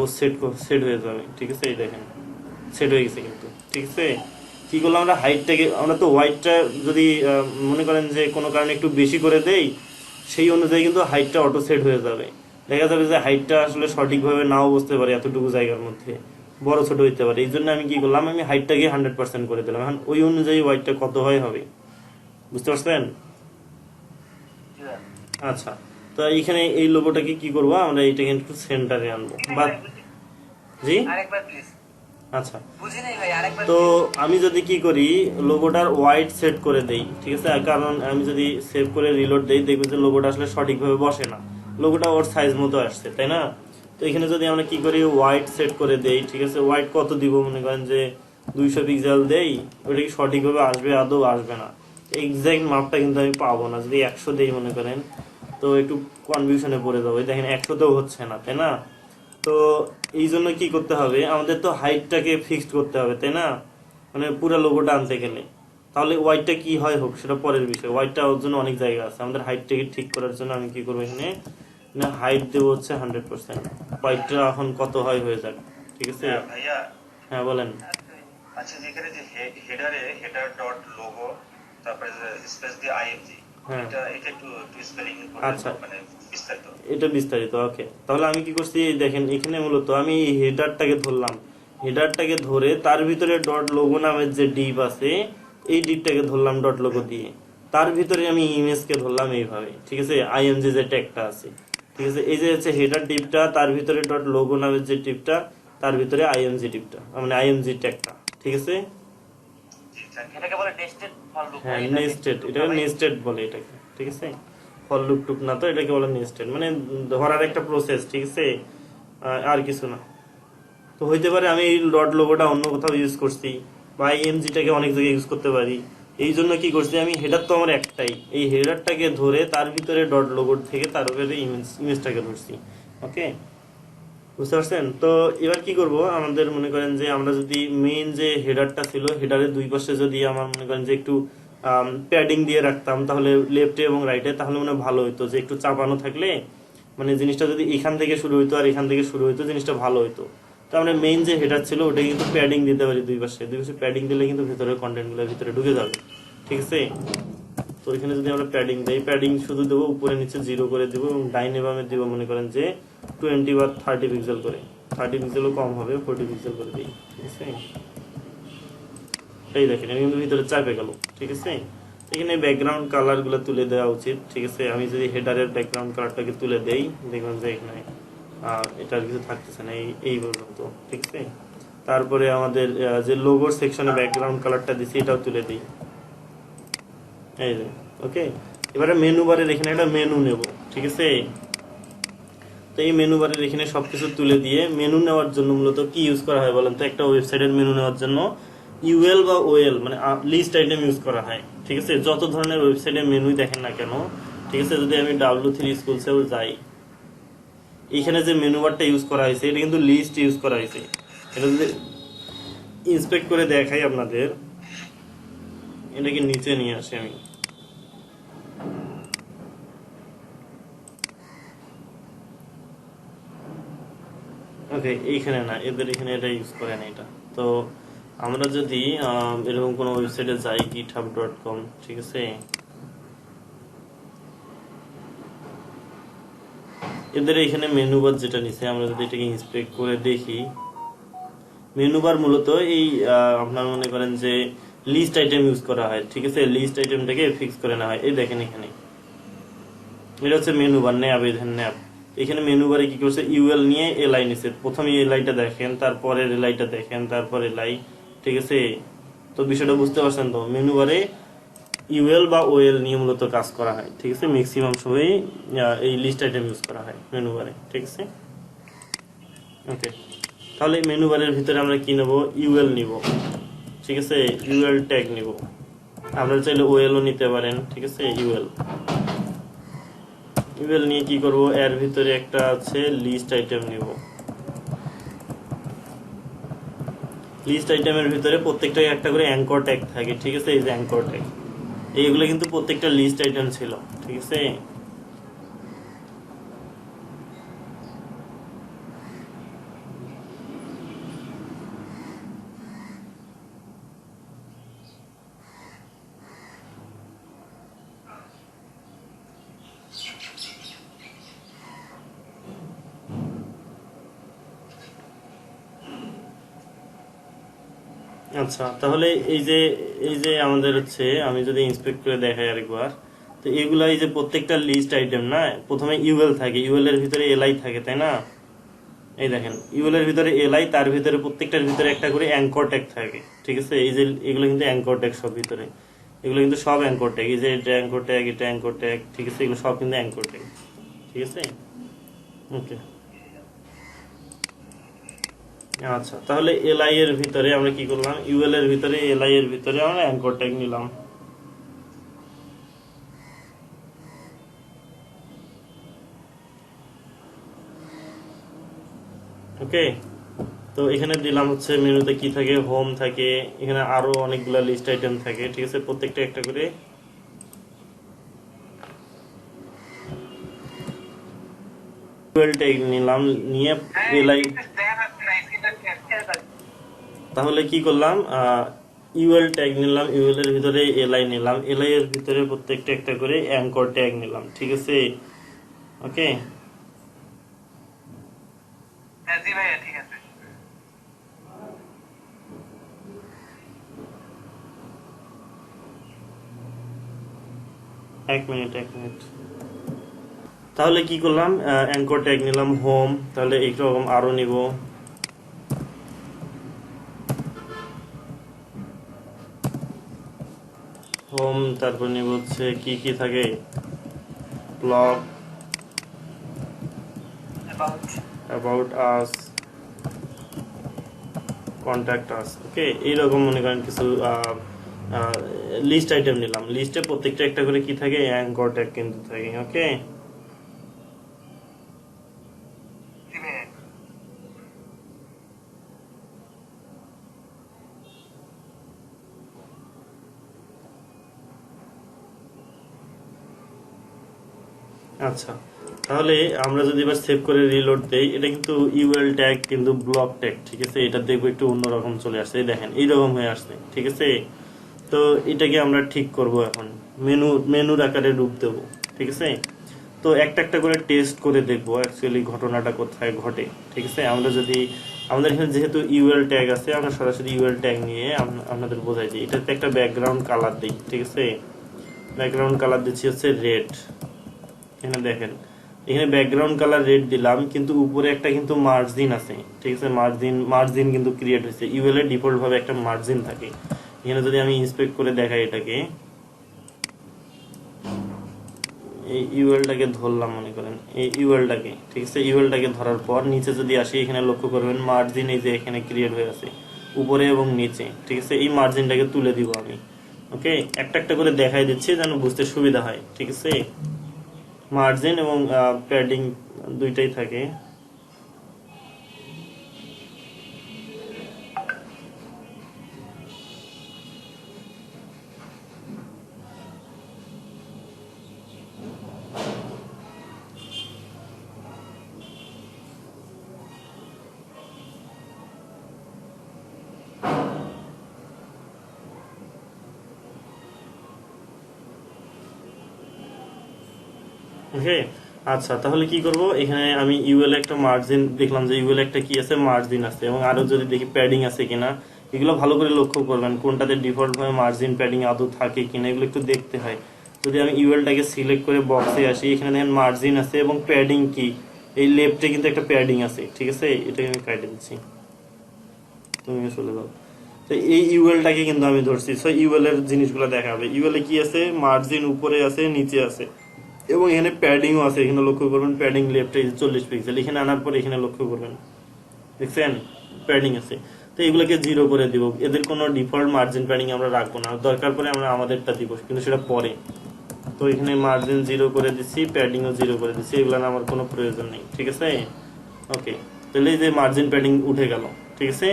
সেট হয়ে যাবে। ঠিক আছে, এই দেখেন সেট হয়ে গেছে কিন্তু। ঠিক আছে, কি করলাম আমরা হাইটটাকে, আমরা তো ওয়াইডটা যদি মনে করেন যে কোনো কারণে একটু বেশি করে দেই, সেই অনুযায়ী কিন্তু হাইটটা অটো সেট হয়ে যাবে। দেখা যাবে যে হাইটটা আসলে সঠিকভাবে নাও বুঝতে পারে, এতটুকু জায়গার মধ্যে বড় ছোট হইতে পারে। এই জন্য আমি কি করলাম, আমি হাইটটাকে 100% করে দিলাম। এখন ওই অনুযায়ী ওয়াইডটা কত হয় হবে, বুঝতে পারছেন? আচ্ছা, তো এইখানে এই লোগোটাকে কি করবো, আমরা এইটাকে একটু সেন্টারে আনবো বা জি আচ্ছা। তো আমি যদি কি করি, লোগোটার ওয়াইড সেট করে দেই। ঠিক আছে, কারণ আমি যদি সেভ করে রিলোড দেই দেখবো যে লোগোটা আসলে সঠিকভাবে বসে না, লোগোটা ওর সাইজ মতো আসছে, তাই না? তো এখানে যদি আমরা কি করি, ওয়াইড সেট করে দেই। ঠিক আছে, ওয়াইড কত দিব, মনে করেন যে 200 পিক্সেল দেই, ওটা কি সঠিকভাবে আসবে? আদৌ আসবে না। এক্সাক্ট মাপটা কিন্তু আমি পাবো না। যদি 100 দেই মনে করেন, তো একটু কনফিউশনে পড়ে যাবো। দেখেন 100তেও হচ্ছে না, তাই না? তো এই জন্য কি করতে হবে, আমাদের তো হাইটটাকে ফিক্সড করতে হবে, তাই না? মানে পুরো লোগোটা আনতে গেলে, তাহলে ওয়াইডটা কি হয় হোক সেটা পরের বিষয়। ওয়াইডটা ওর জন্য অনেক জায়গা আছে। আমাদের হাইটটাকে ঠিক করার জন্য আমি কি করবো, এখানে হাইট দেবো হচ্ছে 100%। ওয়াইডটা এখন কত হয় হয়ে যাক। ঠিক আছে ভাইয়া, হ্যাঁ বলেন। আচ্ছা, যেখানে যে হেডারে হেডার ডট লোগো তারপরে স্পেস দিয়ে আইএমজি, হ্যাঁ, এটা একটু স্পেলিং করে আচ্ছা, মানে বিস্তারিত। এটা বিস্তারিত। ওকে, তাহলে আমি কি করছি, দেখেন এখানে মূলত আমি হেডারটাকে ধরলাম, হেডারটাকে ধরে তার ভিতরে ডট লোগো নামের যে ডিপ আছে এই ডিপটাকে ধরলাম ডট লোগো দিয়ে, তার ভিতরে আমি ইমেজকে ধরলাম এইভাবে। ঠিক আছে, আইএমজি যে ট্যাগটা আছে, ঠিক আছে, এই যে হচ্ছে হেডার ডিপটা, তার ভিতরে ডট লোগো নামের যে ডিপটা, তার ভিতরে আইএমজি ডিপটা, মানে আইএমজি ট্যাগটা। ঠিক আছে, এটাকে বলে নেস্টেড ফর লুপ। হ্যাঁ নেস্টেড, এটাকে নেস্টেড বলে এটাকে। ঠিক আছে, ফর লুপ টুপ না তো, এটাকে বলে নেস্টেড, মানে ধরার একটা প্রসেস। ঠিক আছে, আর কিছু না। তো হইতে পারে আমি এই ডট লোগোটা অন্য কোথাও ইউজ করছি, বা এমজিটাকে অনেক জায়গায় ইউজ করতে পারি। এই জন্য কি করছি, আমি হেডার তো আমার একটাই, এই হেডারটাকে ধরে তার ভিতরে ডট লোগো থেকে তার উপরে ইমেজটাকে ধরছি। ওকে, বুঝতে পারছেন? তো এবার কি করব, আমাদের মনে করেন যে আমরা যদি মেইন যে হেডারটা ছিল, হেডারের দুই পাশে যদি আমার মনে করেন যে একটু প্যাডিং দিয়ে রাখতাম, তাহলে লেফটে এবং রাইটে, তাহলে মনে হয় ভালো হইতো। যে একটু চাপানো থাকলে, মানে জিনিসটা যদি এখান থেকে শুরু হইতো আর এখান থেকে শুরু হইতো, জিনিসটা ভালো হইতো। তো আমরা মেইন যে হেডার ছিল ওটা কিন্তু প্যাডিং দিতে পারি, দুই পাশে প্যাডিং দিলে কিন্তু ভিতরে কন্টেন্টগুলো ভিতরে ঢুকে যাবে। ঠিক আছে, তো এখানে যদি আমরা প্যাডিং দেই, প্যাডিং শুধু দেবো উপরে নিচে 0 করে দেবো এবং ডাইনে বামে দিব মনে করেন যে 20 বা 30 পিক্সেল করে, 30 পিক্সেলও কম হবে, 40 পিক্সেল করে দিই, ঠিক আছে। এই দেখেন এটা কিন্তু ভিতরে চাপে গেল, ঠিক আছে। এখানে ব্যাকগ্রাউন্ড কালার গুলো তুলে দেওয়া উচিত, ঠিক আছে। আমি যদি হেডারের ব্যাকগ্রাউন্ড কালারটাকে তুলে দেই, দেখবেন যে এখানে এটা আর কিছু থাকতেছে না এই পর্যন্ত, ঠিক আছে। তারপরে আমাদের যে লোগোর সেকশনে ব্যাকগ্রাউন্ড কালারটা দিছি এটাও তুলে দিই, এই যে ওকে। এবারে মেনু বারের এখানে একটা মেনু নেব, ঠিক আছে। তো এই মেনু বারের এখানে সবকিছু তুলে দিয়ে মেনু নেওয়ার জন্য মূলত কি ইউজ করা হয় বলেন তো? একটা ওয়েবসাইটের মেনু নেওয়ার জন্য ইউএল বা ওএল মানে লিস্ট আইটেম ইউজ করা হয়, ঠিক আছে। যত ধরনের ওয়েবসাইটের মেনুই দেখেন না কেন, ঠিক আছে। যদি আমি W3 স্কুলসেও যাই, এখানে যে মেনু বারটা ইউজ করা হয়েছে এটা কিন্তু লিস্ট ইউজ করা হয়েছে। এটা যদি ইন্সপেক্ট করে দেখাই আপনাদের, এটাকে নিচে নিয়ে আসি আমি, ওকে। এইখানে না, এদের এখানে এটা ইউজ করে না এটা। তো আমরা যদি এরকম কোনো ওয়েবসাইটে যাই, github.com, ঠিক আছে। এদের এখানে মেনু বার যেটা নিছে, আমরা যদি এটাকে ইন্সপেক্ট করে দেখি, মেনু বার মূলত এই আপনার মনে করেন যে লিস্ট আইটেম ইউজ করা হয়, ঠিক আছে। লিস্ট আইটেমটাকে ফিক্স করে নেওয়া হয়। এই দেখেন এখানে এটা হচ্ছে মেনু বার, ন্যাব, ন্যাব। এখানে মেনু বারে কি করছে, ইউএল নিয়ে এলআই নিছে। প্রথমে এলআইটা দেখেন, তারপরে এলআইটা দেখেন, তারপর এলআই, ঠিক আছে। তো বিষয়টা বুঝতে পারছেন তো? মেনু বারে ইউএল বা ওএল নিয়ে মূলত কাজ করা হয়, ঠিক আছে। ম্যাক্সিমাম সময় এই লিস্ট আইটেম ইউজ করা হয় মেনু বারে, ঠিক আছে। ওকে, তাহলে মেনু বারের ভিতরে আমরা কি নেব? ইউএল নিব, ঠিক আছে। ইউএল ট্যাগ নিব। আপনারা চাইলে ওএল ও নিতে পারেন, ঠিক আছে। ইউএল নিয়ে কি করব? এর ভিতরে একটা আছে লিস্ট আইটেম নিব। লিস্ট আইটেমের ভিতরে প্রত্যেকটা একটা করে অ্যাঙ্কর ট্যাগ থাকে, ঠিক আছে। এই যে অ্যাঙ্কর ট্যাগ, এইগুলো কিন্তু প্রত্যেকটা লিস্ট আইটেম ছিল, ঠিক আছে। আচ্ছা, তাহলে এই যে আমাদের হচ্ছে, আমি যদি ইন্সপেক্ট করে দেখাই আরেকবার, তো এগুলা এই যে প্রত্যেকটা লিস্ট আইটেম না, প্রথমে ইউএল থাকে, ইউএল এর ভিতরে এলআই থাকে, তাই না? এই দেখেন ইউএল এর ভিতরে এলআই, তার ভিতরে প্রত্যেকটার ভিতরে একটা করে অ্যাঙ্কর ট্যাগ থাকে, ঠিক আছে। এই যে এগুলো কিন্তু অ্যাঙ্কর ট্যাগ সব ভিতরে, এগুলো কিন্তু সব অ্যাঙ্কর ট্যাগ। এই যে এটা অ্যাঙ্কর ট্যাগ, এটা অ্যাঙ্কর ট্যাগ, ঠিক আছে। এগুলো সব কিন্তু অ্যাঙ্কর ট্যাগ, ঠিক আছে। ওকে, আচ্ছা, তাহলে এলআই এর ভিতরে আমরা কি করলাম? ইউএল এর ভিতরে এলআই এর ভিতরে আমরা অ্যাঙ্কর ট্যাগ নিলাম, ওকে। তো এখানে দিলাম হচ্ছে মেনুতে কি থাকে, হোম থাকে, এখানে আরো অনেকগুলা লিস্ট আইটেম থাকে, ঠিক আছে। প্রত্যেকটা একটা করে ইউএল ট্যাগ নিলাম, নিয়ে এলআই। তাহলে কি করলাম? ইউএল ট্যাগ নিলাম, ইউএল এর ভিতরে এলআই নিলাম, এলআই এর ভিতরে প্রত্যেকটা একটা করে অ্যাঙ্কর ট্যাগ নিলাম, ঠিক আছে। ওকে, জি ভাইয়া, ঠিক আছে। এক মিনিট। তাহলে কি করলাম? অ্যাঙ্কর ট্যাগ নিলাম, হোম, তাহলে এইরকম আরো নিব, হোম, তারপর নিব হচ্ছে কি কি থাকে, blog, about us, contact us, okay. এইরকম মনে করেন কিছু লিস্ট আইটেম নিলাম। লিস্টে প্রত্যেকটা একটা করে কি থাকে, অ্যাঙ্কর ট্যাগ কিন্তু থাকে, ওকে। জি ভাইয়া। আচ্ছা, তাহলে আমরা যদি এবার সেভ করে রিলোড দেই, এটা কিন্তু ইউএল ট্যাগ কিন্তু ব্লক ট্যাগ, ঠিক আছে। এটা দেখবো একটু অন্যরকম চলে আসছে, দেখেন এইরকম হয়ে আসছে, ঠিক আছে। তো এটাকে আমরা ঠিক করব এখন, মেনুর আকারে রূপ দেব, ঠিক আছে। তো একটা একটা করে টেস্ট করে দেখবো অ্যাকচুয়ালি ঘটনাটা কোথায় ঘটে, ঠিক আছে। আমরা যদি আমাদের এখানে যেহেতু ইউএল ট্যাগ আছে, আমরা সরাসরি ইউএল ট্যাগ নিয়ে আপনাদের বোঝাই দিই। এটাতে একটা ব্যাকগ্রাউন্ড কালার দিই, ঠিক আছে। ব্যাকগ্রাউন্ড কালার দিচ্ছি হচ্ছে রেড। এখানে দেখেন, এখানে ব্যাকগ্রাউন্ড কালার রেড দিলাম, কিন্তু উপরে একটা কিন্তু মার্জিন আছে, ঠিক আছে। মার্জিন কিন্তু ক্রিয়েট হয়েছে। ইউএল এর ডিফল্ট ভাবে একটা মার্জিন থাকে। এখানে যদি আমি ইন্সপেক্ট করে দেখাই এটাকে, এই ইউএলটাকে ধরলাম মনে করেন, এই ইউএলটাকে, ঠিক আছে। ইউএলটাকে ধরার পর নিচে যদি আসি, এখানে লক্ষ্য করবেন মার্জিন এই যে এখানে ক্রিয়েট হয়ে আছে উপরে এবং নিচে, ঠিক আছে। এই মার্জিনটাকে তুলে দিব আমি, ওকে। একটা একটা করে দেখাই দিচ্ছি যেন বুঝতে সুবিধা হয়, ঠিক আছে। মার্জিন এবং প্যাডিং দুইটাই থাকে। ওকে, আচ্ছা, তাহলে কি করব, এখানে আমি ইউএল একটা মার্জিন দেখলাম যে ইউএল একটা কি আছে, মার্জিন আছে, এবং আরো যদি দেখি প্যাডিং আছে কিনা, এগুলো ভালো করে লক্ষ্য করবেন কোনটাতে ডিফল্ট ভাবে মার্জিন প্যাডিং আদৌ থাকে কিনা, এগুলো একটু দেখতে হয়। যদি আমি ইউএলটাকে সিলেক্ট করে বক্সে আসি, এখানে দেখেন মার্জিন আছে এবং প্যাডিং কি, এই লেফটে কিন্তু একটা প্যাডিং আছে, ঠিক আছে। এটাকে আমি কাটে দিচ্ছি, তুমি চলে যাও। তো এই ইউএলটাকে কিন্তু আমি ধরছি, সো ইউএল এর জিনিসগুলো দেখাবে। ইউএল এ কি আছে, মার্জিন উপরে আছে, নিচে আছে, এবং এখানে প্যাডিংও আছে। এখানে লক্ষ্য করবেন প্যাডিং লেফটে 40 পিক্সেল। এখানে আনার পর এখানে লক্ষ্য করবেন, দেখছেন প্যাডিং আছে। তো এগুলোকে 0 করে দিব। এদের কোনো ডিফল্ট মার্জিন প্যাডিং আমরা রাখবো না, দরকার পড়ে আমরা আমাদেরটা দিব, কিন্তু সেটা পরে। তো এখানে মার্জিন 0 করে দিচ্ছি, প্যাডিংও 0 করে দিচ্ছি, এগুলো আমার কোনো প্রয়োজন নেই, ঠিক আছে। ওকে, তাহলে এই যে মার্জিন প্যাডিং উঠে গেল, ঠিক আছে।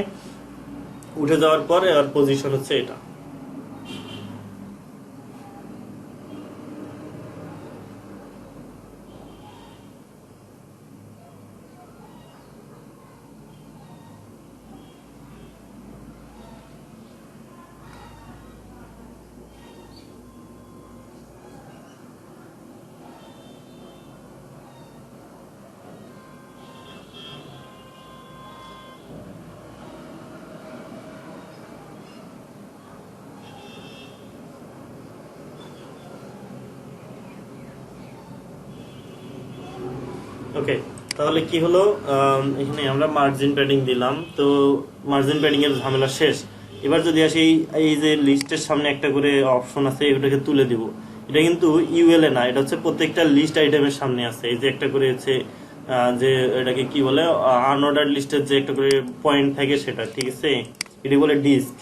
উঠে যাওয়ার পর আর পজিশন হচ্ছে এটা। ওকে, তাহলে কি হলো, এখানে আমরা মার্জিন প্যাডিং দিলাম। তো মার্জিন প্যাডিং এর ঝামেলা শেষ। এবার যদি আসি, এই যে লিস্টের সামনে একটা করে অপশন আছে, এটাকে তুলে দিব। এটা কিন্তু ইউএল এ না, এটা হচ্ছে প্রত্যেকটা লিস্ট আইটেমের সামনে আছে। এই যে একটা করে হচ্ছে যে এটাকে কি বলে, আনঅর্ডার লিস্টের যে একটা করে পয়েন্ট থাকে সেটা, ঠিক আছে। এটি বলে ডিস্ক।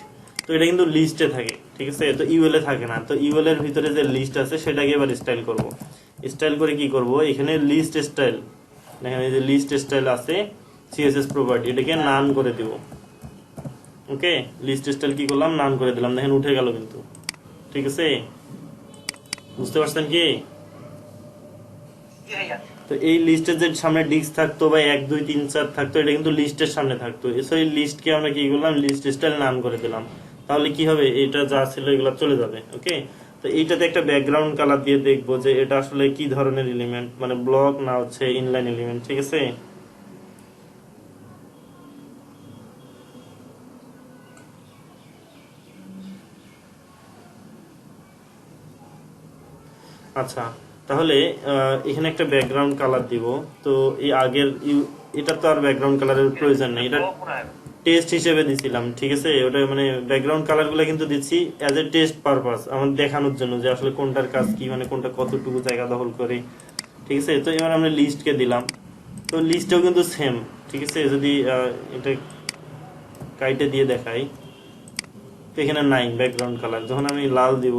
তো এটা কিন্তু লিস্টে থাকে, ঠিক আছে। তো ইউএল এ থাকে না। তো ইউএল এর ভিতরে যে লিস্ট আছে সেটাকে এবার স্টাইল করব। স্টাইল করে কি করব, এখানে লিস্ট স্টাইল, দেখেন এই যে লিস্ট স্টাইল আছে, সিএসএস প্রপার্টি, এটাকে নান করে দিব। ওকে, লিস্ট স্টাইল কি করলাম, নান করে দিলাম, দেখেন উঠে গেল কিন্তু, ঠিক আছে। বুঝতে পারছেন কি? জি ভাইয়া। তো এই লিস্টের যে সামনে ডিস্ক থাকতো বা 1 2 3 4 থাকতো, এটা কিন্তু লিস্টের সামনে থাকতো। এই লিস্টকে আমরা কি করলাম, লিস্ট স্টাইল নাম করে দিলাম। তাহলে কি হবে, এটা যা ছিল এগুলো চলে যাবে। ওকে, তো এইটাতে একটা ব্যাকগ্রাউন্ড কালার দিয়ে দেখবো যে এটা আসলে কি ধরনের এলিমেন্ট, মানে ব্লক না হচ্ছে ইনলাইন এলিমেন্ট, ঠিক আছে। আচ্ছা, তাহলে এখানে একটা ব্যাকগ্রাউন্ড কালার দিব। তো এই আগের এটা তো আর ব্যাকগ্রাউন্ড কালারের প্রয়োজন নেই, এটা টেস্ট হিসেবে দিছিলাম, ঠিক আছে। ওটা মানে ব্যাকগ্রাউন্ড কালার গুলো কিন্তু দিচ্ছি অ্যাজ এ টেস্ট পারপাস, আমার দেখানোর জন্য যে আসলে কোনটার কাজ কি, মানে কোনটা কতটুকু জায়গা দখল করে, ঠিক আছে। তো এবার আমরা লিস্টকে দিলাম। তো লিস্টটাও কিন্তু সেম, ঠিক আছে। যদি এটা কাইটে দিয়ে দেখাই, তো এখানে নাই ব্যাকগ্রাউন্ড কালার। যখন আমি লাল দিব,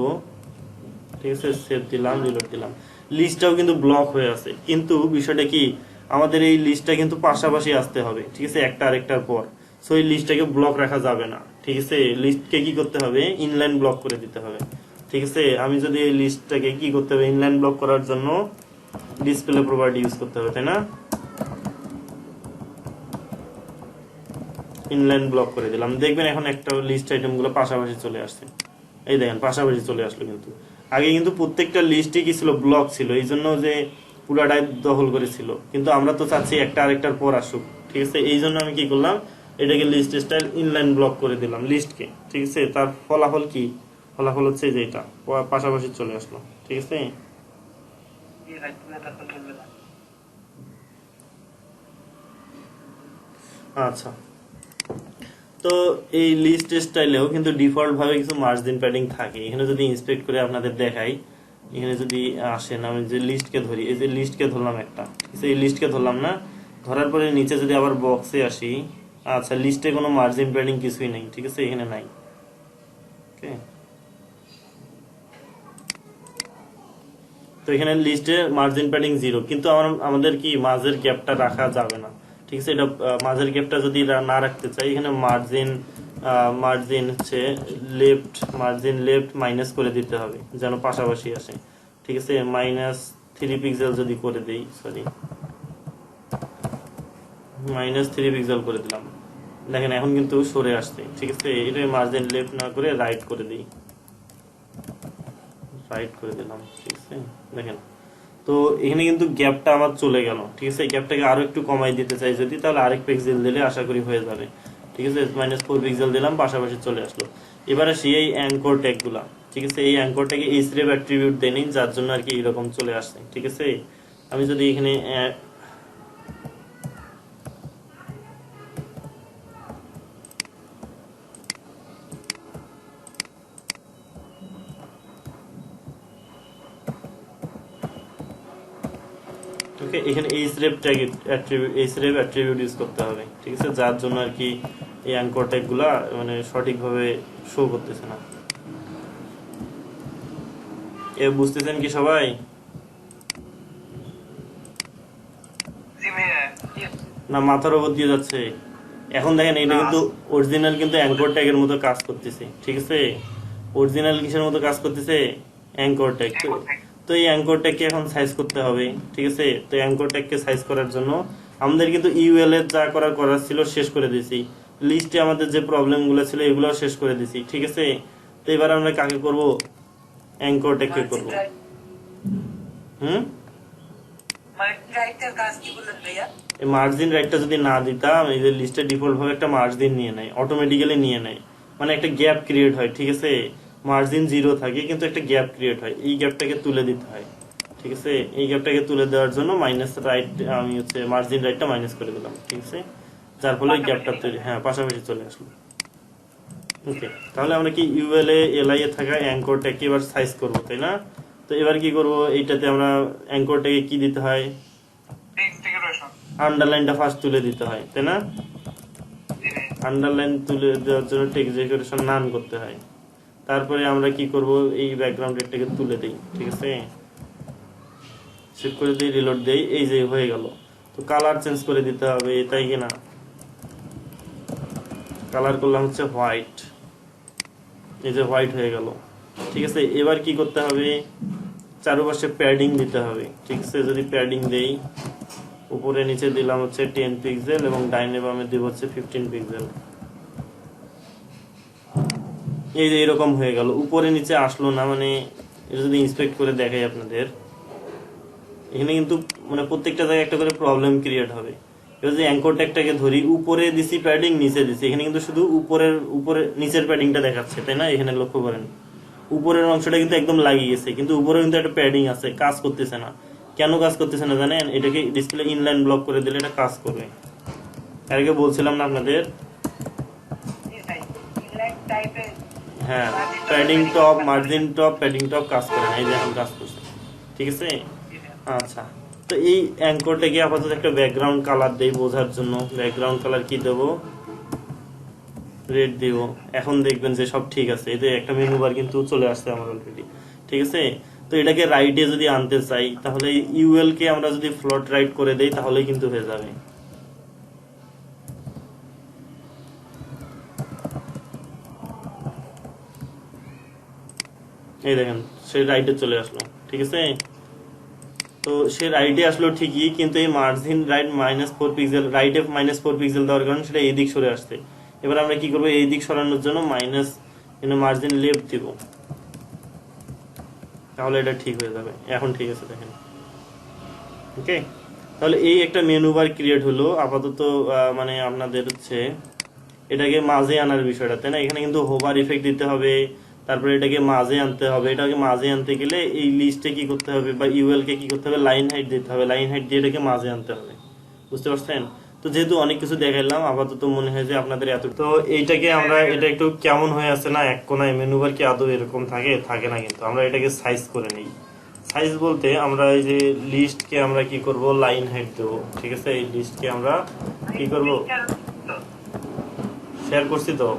ঠিক আছে, সেভ দিলাম, রিলোড দিলাম, লিস্টটাও কিন্তু ব্লক হয়ে আছে। কিন্তু বিষয়টা কি, আমাদের এই লিস্টটা কিন্তু পাশাপাশি আসতে হবে, ঠিক আছে, একটা আরেকটার পর। সো এই লিস্টটাকে ব্লক রাখা যাবে না, ঠিক আছে। লিস্টকে কি করতে হবে, ইনলাইন ব্লক করে দিতে হবে, ঠিক আছে। আমি যদি এই লিস্টটাকে কি করতে হবে, ইনলাইন ব্লক করার জন্য ডিসপ্লে প্রপার্টি ইউজ করতে হবে, তাই না। ইনলাইন ব্লক করে দিলাম, দেখবেন এখন একটা লিস্ট আইটেম গুলো পাশাপাশি চলে আসছে, এই দেখেন পাশাপাশি চলে আসলো। কিন্তু আগে কিন্তু প্রত্যেকটা লিস্টে কি ছিল, ব্লক ছিল, এই জন্য যে পুরাটাই দখল করেছিল। কিন্তু আমরা তো চাচ্ছি একটা আরেকটার পর আসুক, ঠিক আছে? এই জন্য আমি কি করলাম, এটাকে লিস্ট স্টাইল ইনলাইন ব্লক করে দিলাম লিস্টকে, ঠিক আছে? তার ফলাফল কি, ফলাফল হচ্ছে যে এটা পাশাপাশি চলে আসলো, ঠিক আছে? জি ভাই তুমি তারপর বলবে না আচ্ছা, তো এই লিস্ট স্টাইলেও কিন্তু ডিফল্ট ভাবে কিছু মার্জিন প্যাডিং থাকে। এখানে যদি ইন্সপেক্ট করে আপনাদের দেখাই, এখানে যদি আসেন, আমি যে লিস্টকে ধরি, এই যে লিস্টকে ধরলাম একটা, ঠিক আছে? এই লিস্টকে ধরলাম না, ধরার পরে নিচে যদি আবার বক্সে আসি, আচ্ছা লিস্টে কোনো মার্জিন প্যাডিং কিছুই নেই, ঠিক আছে? এখানে নাই, ওকে। তো এখানে লিস্টে মার্জিন প্যাডিং 0, কিন্তু আমাদের কি মাঝের গ্যাপটা রাখা যাবে না, ঠিক আছে? এটা মাঝের গ্যাপটা যদি না রাখতে চাই, এখানে মার্জিন হচ্ছে মার্জিন লেফট মাইনাস করে দিতে হবে যেন পাশাপাশি আসে, ঠিক আছে? -3 পিক্সেল যদি করে দেই, সরি -3 পিক্সেল করে দিলাম, দেখেন এখন কিন্তু সরে আসছে, ঠিক আছে? এটা মার্জিন লেফট না করে রাইট করে দিই, রাইট করে দিলাম, ঠিক আছে? দেখেন তো এখানে কিন্তু গ্যাপটা আমার চলে গেল, ঠিক আছে? গ্যাপটাকে আরো একটু কমাই দিতে চাই যদি, তাহলে আরেক পিক্সেল দিলে আশা করি হয়ে যাবে, ঠিক আছে? -4 পিক্সেল দিলাম, পাশাপাশি চলে আসলো। এবারে সেই অ্যাঙ্কর ট্যাগ গুলা, ঠিক আছে? এই অ্যাঙ্কর ট্যাগে href অ্যাট্রিবিউট দেনি, যার জন্য আর কি এরকম চলে আসছে, ঠিক আছে? আমি যদি এখানে ওকে, এখানে href tag href attribute use করতে হবে, ঠিক আছে? যার জন্য আর কি এই অ্যাঙ্কর ট্যাগ গুলা মানে সঠিকভাবে শো করতেছে না। এ বুঝতেছেন কি সবাই? জি ভাইয়া না মাথার উপর দিয়ে যাচ্ছে? এখন দেখেন এটা কিন্তু অরিজিনাল কিন্তু অ্যাঙ্কর ট্যাগের মতো কাজ করতেছে, ঠিক আছে? অরিজিনাল কিসের মতো কাজ করতেছে? Anchor tag. তো এই অ্যাঙ্কর ট্যাগকে এখন সাইজ করতে হবে, ঠিক আছে? তো অ্যাঙ্কর ট্যাগকে সাইজ করার জন্য আমাদের কিন্তু ইউএল এর যা করার ছিল শেষ করে দিয়েছি, লিস্টে আমাদের যে প্রবলেম গুলো ছিল এগুলো শেষ করে দিয়েছি, ঠিক আছে? তো এবার আমরা কাকে করব? অ্যাঙ্কর ট্যাগকে করব। মার্জিন রাইটের কাজ কি বললেন ভাইয়া? এই মার্জিন রাইটটা যদি না দিতাম, এই যে লিস্টে ডিফল্ট ভাবে একটা মার্জিন নিয়ে নেয়, অটোমেটিক্যালি নিয়ে নেয়, মানে একটা গ্যাপ ক্রিয়েট হয়, ঠিক আছে? মার্জিন 0 থাকে কিন্তু একটা গ্যাপ ক্রিয়েট হয়, এই গ্যাপটাকে তুলে দিতে হয়, ঠিক আছে? এই গ্যাপটাকে তুলে দেওয়ার জন্য মাইনাস রাইট, আমি হচ্ছে মার্জিন রাইটটা মাইনাস করে দিলাম, ঠিক আছে? যার ফলে গ্যাপটা তৈরি, হ্যাঁ পাশাপাশি চলে আসলো, ওকে। তাহলে আমরা কি ইউএল এলআই এ থাকা অ্যাঙ্কর ট্যাগকে এবার সাইজ করব, তাই না? তো এবার কি করব, এইটাতে আমরা অ্যাঙ্কর ট্যাগে কি দিতে হয়? ইন্টিগ্রেশন আন্ডারলাইনটা ফার্স্ট তুলে দিতে হয়, তাই না? জি ভাইয়া আন্ডারলাইন তুলে দেওয়ার জন্য টেক্সট ডেকোরেশন নান করতে হয়। তারপরে আমরা কি করব, এই ব্যাকগ্রাউন্ড রেটটাকে তুলে দেই, ঠিক আছে? সেভ করে দিই, রিলোড দেই, এই যে হয়ে গেল। তো কালার চেঞ্জ করে দিতে হবে, তাই কি না? কালার করলাম হচ্ছে হোয়াইট, এই যে হোয়াইট হয়ে গেল, ঠিক আছে? এবার কি করতে হবে, চারপাশে প্যাডিং দিতে হবে, ঠিক আছে? যদি প্যাডিং দেই, উপরে নিচে দিলাম হচ্ছে 10 পিক্সেল এবং ডাইনে বামে দিব হচ্ছে 15 পিক্সেল, এই যে এরকম হয়ে গেল। উপরে নিচে আসলো না, মানে এটা যদি ইন্সপেক্ট করে দেখাই আপনাদের, এখানে কিন্তু মানে প্রত্যেকটা জায়গায় একটা করে প্রবলেম ক্রিয়েট হবে। এবার যে অ্যাঙ্কর ট্যাগটাকে ধরি, উপরে দিছি প্যাডিং, নিচে দিছি, এখানে কিন্তু শুধু উপরে নিচের প্যাডিংটা দেখাচ্ছে, তাই না? এখানে লক্ষ্য করেন উপরের অংশটা কিন্তু একদম লাগিয়ে গেছে, কিন্তু উপরে কিন্তু একটা প্যাডিং আছে, কাজ করতেছে না। কেন কাজ করতেছে না জানেন? এটাকে ডিসপ্লে ইনলাইন ব্লক করে দিলে এটা কাজ করবে। এর আগে বলছিলাম না আপনাদের, জি ভাই ইনলাইন টাইপে হ্যাঁ padding top, margin top, padding top কাজ করে না, এই যে এখন কাজ করছে, ঠিক আছে? জি ভাইয়া আচ্ছা, তো এই অ্যাঙ্করটাকে আপাতত একটা ব্যাকগ্রাউন্ড কালার দেই বোঝার জন্য। ব্যাকগ্রাউন্ড কালার কি দেবো? রেড দিব। এখন দেখবেন যে সব ঠিক আছে, এতে একটা মেনু বার কিন্তু চলে আসছে আমার অলরেডি, ঠিক আছে? তো এটাকে রাইটে যদি আনতে চাই, তাহলে ইউএল কে আমরা যদি ফ্লোট রাইট করে দেই, তাহলেই কিন্তু হয়ে যাবে। এই দেখেন সে রাইটে চলে আসলো, ঠিক আছে? তো সে রাইটে আসলো ঠিকই, কিন্তু এই মার্জিন রাইট -4 পিক্সেল, রাইটে -4 পিক্সেল দেওয়ার কারণে সেটা এই দিক সরে আসছে। এবার আমরা কি করবো, এই দিক সরানোর জন্য মার্জিন লেফট দিব, তাহলে এটা ঠিক হয়ে যাবে। এখন ঠিক আছে দেখেন। ওকে, তাহলে এই একটা মেনু বার ক্রিয়েট হলো আপাতত। মানে আপনাদের হচ্ছে এটাকে মাঝে আনার বিষয়টা, তাই না? এখানে কিন্তু হোভার ইফেক্ট দিতে হবে, তারপরে এটাকে মাঝে আনতে হবে। এটাকে মাঝে আনতে গেলে এই লিস্টে কি করতে হবে, বা ইউএল কে কি করতে হবে, লাইন হাইট দিতে হবে। লাইন হাইট দিয়ে এটাকে মাঝে আনতে হবে। বুঝতে পারছেন? তো যেহেতু অনেক কিছু দেখাইলাম, আপাতত মনে হয় যে আপনাদের এত। তো এইটাকে আমরা, এটা একটু কেমন হয়ে আছে না, এক কোনায় মেনু বার কি আদৌ এরকম থাকে? থাকে না। কিন্তু আমরা এটাকে সাইজ করে নিই। সাইজ বলতে আমরা এই যে লিস্টকে আমরা কি করব, লাইন হাইট দেবো। ঠিক আছে, এই লিস্টকে আমরা কি করব, শেয়ার করছি তো।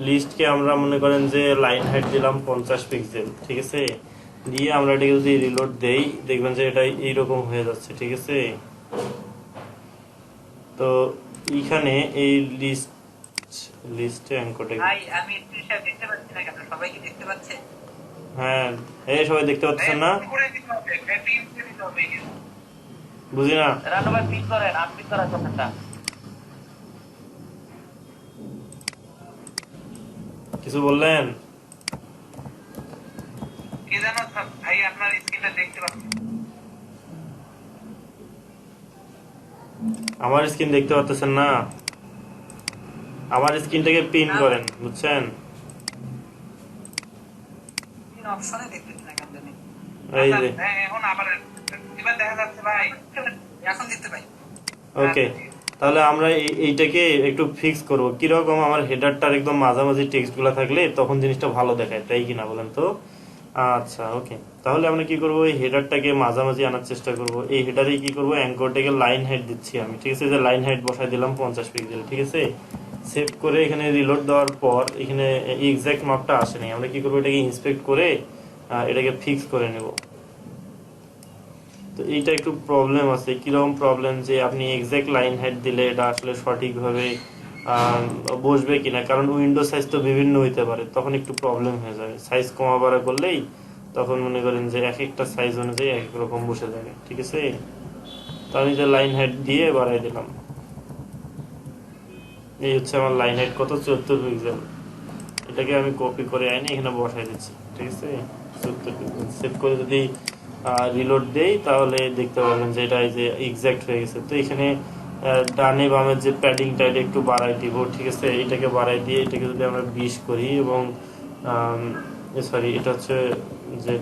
লিস্টকে আমরা মনে করেন যে লাইন হাইট দিলাম 50 পিক্সেল। ঠিক আছে, দিয়ে আমরা এটাকে যদি রিলোড দেই, দেখবেন যে এটা এইরকম হয়ে যাচ্ছে। ঠিক আছে, তো এইখানে এই লিস্টে অ্যাঙ্করটা, ভাই আমি স্ক্রিনশট দেখতে পাচ্ছি না কেন? সবাই কি দেখতে পাচ্ছে? হ্যাঁ এই সবাই দেখতে পাচ্ছেন না? করে দিতে হবে, ব্যাটিং করে দিতে হবে এখানে। বুঝি না। রানু ভাই পিক করেন, আনপিক করার কথাটা। কিছু বললেন? কি জানো ভাই, আপনার স্ক্রিনটা দেখতে পাচ্ছি। আমার স্ক্রিন দেখতে পাচ্ছেন না? আমার স্ক্রিনটাকে পিন করেন, বুঝছেন? তিন অপশনে দেখতেছি না কেন জানি। এই যে হ্যাঁ, এখন আবার এবার দেখা যাচ্ছে ভাই। এখন দেখতে পাই। ওকে, তাহলে আমরা এইটাকে একটু ফিক্স করব। কিরকম, আমার হেডারটার একদম মাঝামাঝি টেক্সট গুলা থাকলে তখন জিনিসটা ভালো দেখায়, তাই কিনা বলেন তো? আচ্ছা ওকে, তাহলে আমরা কি করব, এই হেডারটাকে মাঝামাঝি আনার চেষ্টা করব। এই হেডারে কি করব, অ্যাঙ্করটাকে লাইন হাইট দিচ্ছি আমি। ঠিক আছে, যে লাইন হাইট বসাই দিলাম 50 পিক্সেল। ঠিক আছে, সেভ করে এখানে রিলোড দেওয়ার পর এখানে এক্সাক্ট মাপটা আসেনি। আমরা কি করব, এটাকে ইন্সপেক্ট করে এটাকে ফিক্স করে নেব। তো এইটা একটু প্রবলেম আছে। কিরকম প্রবলেম, যে আপনি এক্সাক্ট লাইন হাইট দিলে এটা আসলে সঠিকভাবে বসবে কিনা, কারণ উইন্ডো সাইজ তো বিভিন্ন হইতে পারে, তখন একটু প্রবলেম হয়ে যাবে। সাইজ কমা বাড়া করলেই তখন মনে করেন যে এক একটা সাইজ অনুযায়ী এক এক রকম বসে যাবে। ঠিক আছে, তো আমি যে লাইন হাইট দিয়ে বাড়াই দিলাম। এই হচ্ছে আমার লাইন হাইট কত, 74 পিক্সেল। এটাকে আমি কপি করে আনি এখানে বসাই দিচ্ছি। ঠিক আছে, 74 পিক্সেল। সেভ করে যদি রিলোড দেই তাহলে দেখতে পাবেন যে এটা এই যে এক্সাক্ট হয়ে গেছে। তো এখানে ডানে বামের যে প্যাডিংটা এটা একটু বাড়াই দিব। ঠিক আছে, এটাকে বাড়াই দিয়ে এটাকে যদি আমরা 20 করি, এবং সরি এটা হচ্ছে যে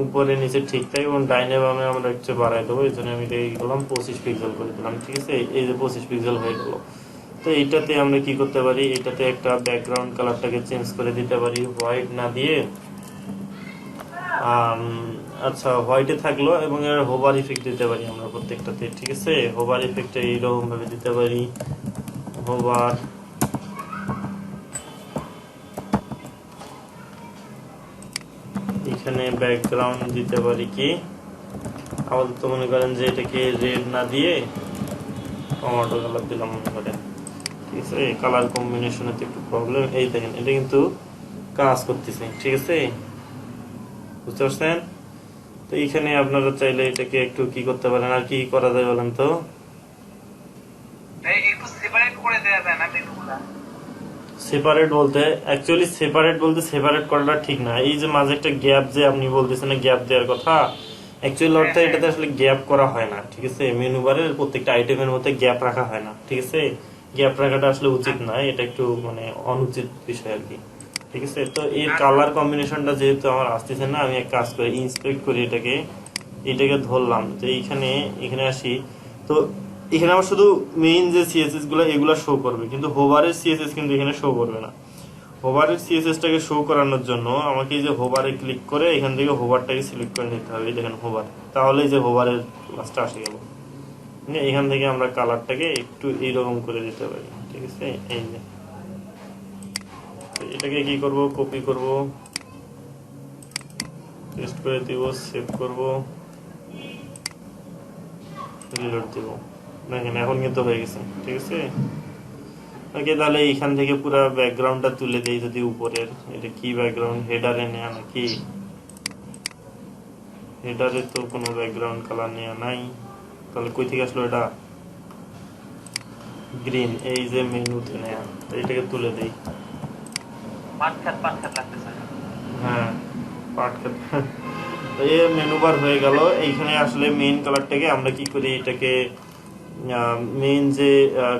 উপরে নিচে ঠিক থাকে, এবং ডাইনে বামে আমরা একটু বাড়াই দেবো। এই জন্য আমি এটাকে করলাম 25 পিক্সেল করে দিলাম। ঠিক আছে, এই যে 25 পিক্সেল হয়ে গেল। তো এইটাতে আমরা কি করতে পারি, এটাতে একটা ব্যাকগ্রাউন্ড কালারটাকে চেঞ্জ করে দিতে পারি, হোয়াইট না দিয়ে আচ্ছা হোয়াইটে থাকলো, এবং এর হোভার ইফেক্ট দিতে পারি আমরা প্রত্যেকটাতে। ঠিক আছে, হোভার ইফেক্টটা এইরকম ভাবে দিতে পারি, হোভার এখানে ব্যাকগ্রাউন্ড দিতে পারি কি, আপাতত মনে করেন যে এটাকে রেড না দিয়ে টমেটো কালার দিলাম মনে করেন। ঠিক আছে, কালার কম্বিনেশনে তো একটু প্রবলেম। এই দেখেন এটা কিন্তু কাজ করতেছে। ঠিক আছে, বুঝতে পারছেন? তো এইখানে আপনারা চাইলে এটাকে একটু কি করতে পারেন, আর কি করা যায় বলেন তো? একটু সেপারেট করে দেওয়া যায় না মেনুগুলা? সেপারেট বলতে অ্যাকচুয়ালি সেপারেট করাটা ঠিক না। এই যে মাঝে একটা গ্যাপ যে আপনি বলতেছেন না, গ্যাপ দেওয়ার কথা, অ্যাকচুয়ালি অর্থে এটাতে আসলে গ্যাপ করা হয় না। ঠিক আছে, মেনু বারের প্রত্যেকটা আইটেমের মধ্যে গ্যাপ রাখা হয় না। ঠিক আছে, গ্যাপ রাখাটা আসলে উচিত না, এটা একটু মানে অনুচিত বিষয় আর কি। ঠিক আছে, তো এর কালার কম্বিনেশনটা যেহেতু আমার আসতেছে না, আমি এক কাজ করি, ইন্সপেক্ট করি এটাকে ধরলাম। তো এখানে আসি। তো এখানে আমার শুধু মেইন যে সিএসএস গুলো এগুলা শো করবে, কিন্তু হোভারের সিএসএস কিন্তু এখানে শো করবে না। হোভারের সিএসএসটাকে শো করানোর জন্য আমাকে এই যে হোভারে ক্লিক করে এখান থেকে হোভারটাকে সিলেক্ট করে নিতে হবে। দেখেন হোভার, তাহলে যে হোভারের ক্লাসটা আসে গেল। এখান থেকে আমরা কালারটাকে একটু এইরকম করে দিতে পারি। ঠিক আছে, এই যে এটাকে কি করব, কপি করব, পেস্ট করে দিব, সেভ করব, রিলোড দিব। দেখেন এখন কিন্তু হয়ে গেছে। ঠিক আছে, ওকে, তাহলে এখান থেকে পুরো ব্যাকগ্রাউন্ডটা তুলে দেই। যদি উপরের এটা কি ব্যাকগ্রাউন্ড, হেডারে নেয়া নাকি? হেডারে তো কোনো ব্যাকগ্রাউন্ড কালার নেয়া নাই, তাহলে কই থেকে আসলো এটা? গ্রিন, এই যে মেনুতে নেয়া। তো এটাকে তুলে দেই। পাটখাত লাগতেছে। হ্যাঁ পাট খেতে। তো এই মেনু বার হয়ে গেল। এইখানে আসলে মেইন কালারটাকে আমরা কি করি, এটাকে মেইন যে